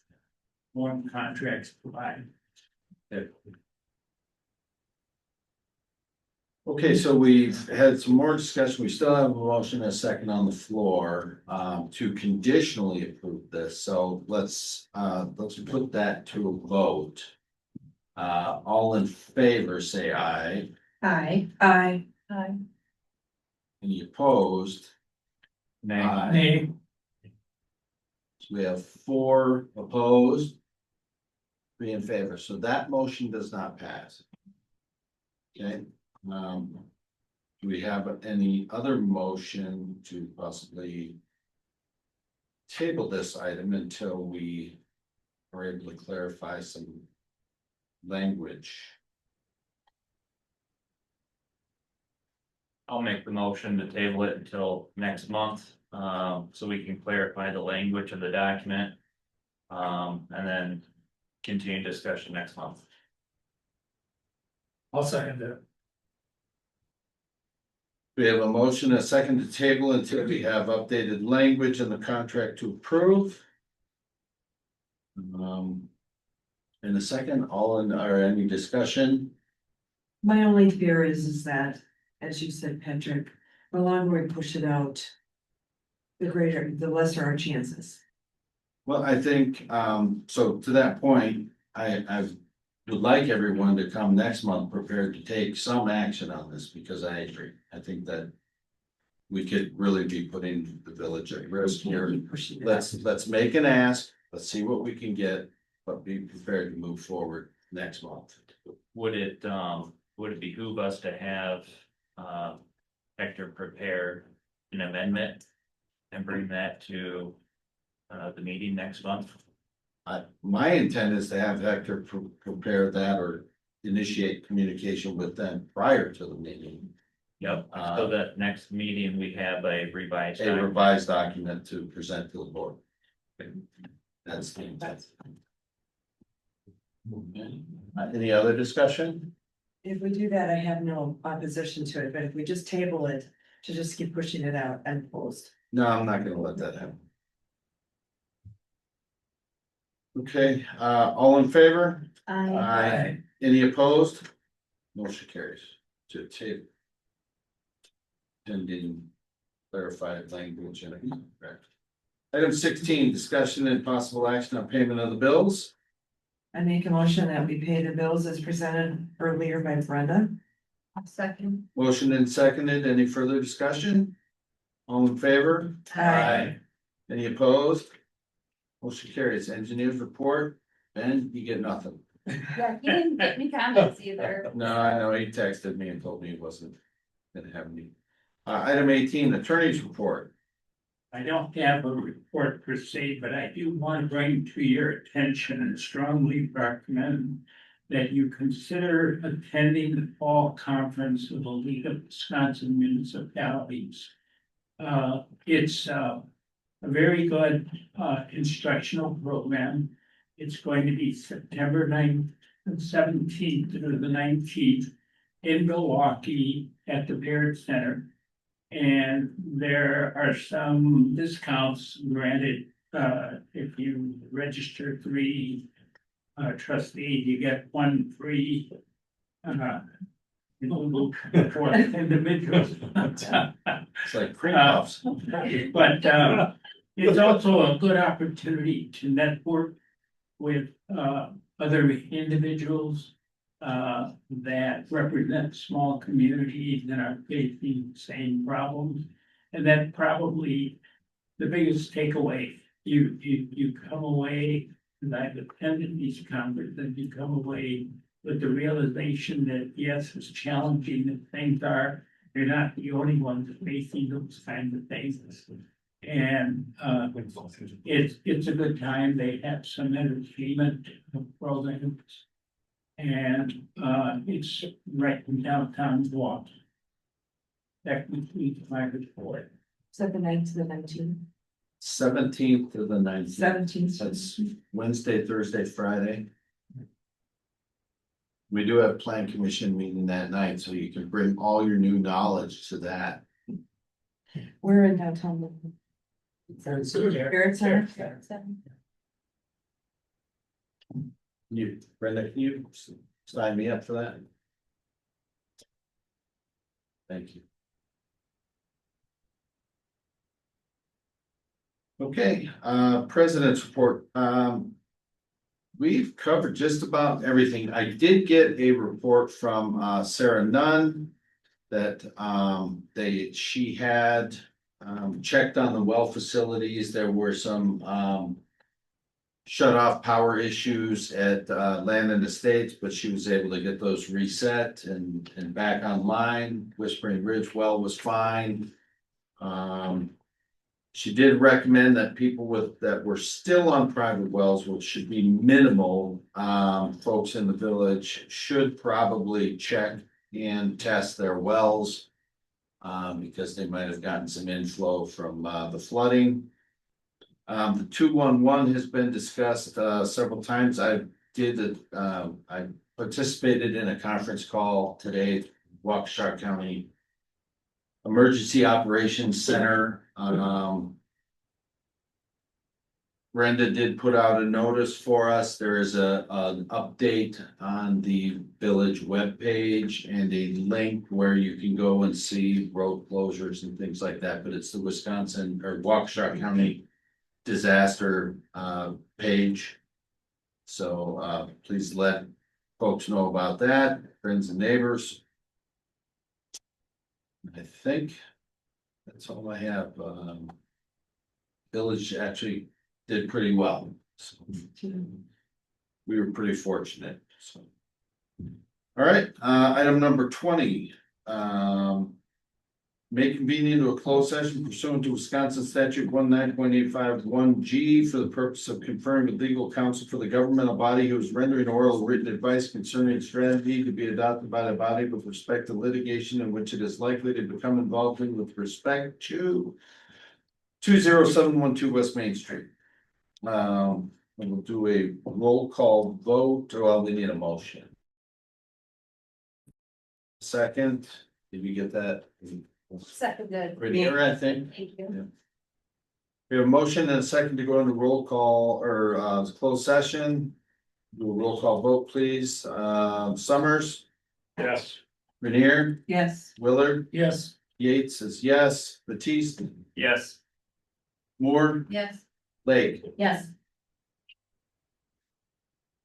form contracts provide. Okay, so we've had some more discussion. We still have a motion and a second on the floor to conditionally approve this. So let's put that to a vote. All in favor, say aye. Aye. Any opposed? Nay. Nay. So we have 4 opposed, 3 in favor. So that motion does not pass. Okay. Do we have any other motion to possibly table this item until we are able to clarify some language? I'll make the motion to table it until next month, so we can clarify the language of the document. And then continue discussion next month. I'll second that. We have a motion, a second to table until we have updated language in the contract to approve. In a second, or any discussion? My only fear is that, as you said, Patrick, the longer we push it out, the lesser our chances. Well, I think, so to that point, I would like everyone to come next month prepared to take some action on this, because I agree. I think that we could really be putting the village at risk here. Pushing it out. Let's make an ask, let's see what we can get, but be prepared to move forward next month. Would it behoove us to have, Hector prepare an amendment and bring that to, the meeting next month? My intent is to have Hector prepare that or initiate communication with them prior to the meeting. Yep, so that next meeting we have a revised. A revised document to present to the board. That's the intent. Any other discussion? If we do that, I have no opposition to it, but if we just table it to just keep pushing it out and post. No, I'm not gonna let that happen. Okay, all in favor? Aye. Any opposed? Motion carries to table. Pending clarified language and correct. Item 16, discussion and possible action on payment of the bills. I make a motion that we pay the bills as presented earlier by Brenda. Second. Motion and seconded. Any further discussion? All in favor? Any opposed? Motion carries. Engineers report. Ben, you get nothing. Yeah, he didn't get any comments either. No, I know. He texted me and told me he wasn't gonna have any. Item 18, attorney's report. I don't have a report per se, but I do want to bring to your attention and strongly recommend that you consider attending the fall conference of the League of Wisconsin Municipalities. It's a very good instructional program. It's going to be September 9th and 17th through the 19th in Milwaukee at the Baird Center. And there are some discounts granted, if you register 3 trustees, you get 1 free. For individuals. It's like cream puffs. But it's also a good opportunity to network with other individuals that represent small communities that are facing the same problems. And that probably the biggest takeaway, you come away, and I've attended these conferences, and you come away with the realization that yes, it's challenging that things are, you're not the only ones facing those kinds of things. And it's a good time. They have some entertainment programs. And it's right in downtown Milwaukee. That concludes my report. So the 9th to the 19th, 17th to the 19th. 17th. That's Wednesday, Thursday, Friday. We do have plan commission meeting that night, so you can bring all your new knowledge to that. We're in downtown. Barrett Center. Brenda, can you sign me up for that? Thank you. Okay, president's report. We've covered just about everything. I did get a report from Sarah Nunn that she had checked on the well facilities. There were some shut off power issues at Land and Estates, but she was able to get those reset and back online. Whispering Ridge well was fine. She did recommend that people that were still on private wells, which should be minimal, folks in the village should probably check and test their wells. Because they might have gotten some inflow from the flooding. The 211 has been discussed several times. I participated in a conference call today, Waukesha County Emergency Operations Center. Brenda did put out a notice for us. There is an update on the village webpage and a link where you can go and see road closures and things like that, but it's the Wisconsin or Waukesha County disaster page. So please let folks know about that, friends and neighbors. I think that's all I have. Village actually did pretty well. So we were pretty fortunate, so. All right, item number 20. May convene into a closed session pursuant to Wisconsin statute 19.851G for the purpose of conferring with legal counsel for the governmental body who is rendering oral or written advice concerning strategy to be adopted by the body with respect to litigation in which it is likely to become involved in with respect to 20712 West Main Street. We'll do a roll call vote. Well, we need a motion. Second, did you get that? Seconded. Right here, I think. Thank you. We have a motion and a second to go into roll call or closed session. Do a roll call vote, please. Summers, Yes. Rainier, Yes. Willard, Yes. Yates says yes, Batiste, Yes. Moore, Yes. Lake. Yes.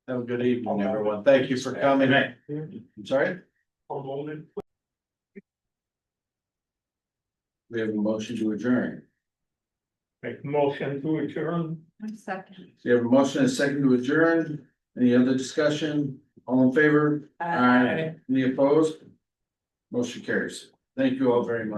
Have a good evening, everyone. Thank you for coming. I'm sorry? We have a motion to adjourn. Make motion to adjourn. Second. We have a motion and a second to adjourn. Any other discussion? All in favor? Aye. Any opposed? Motion carries. Thank you all very much.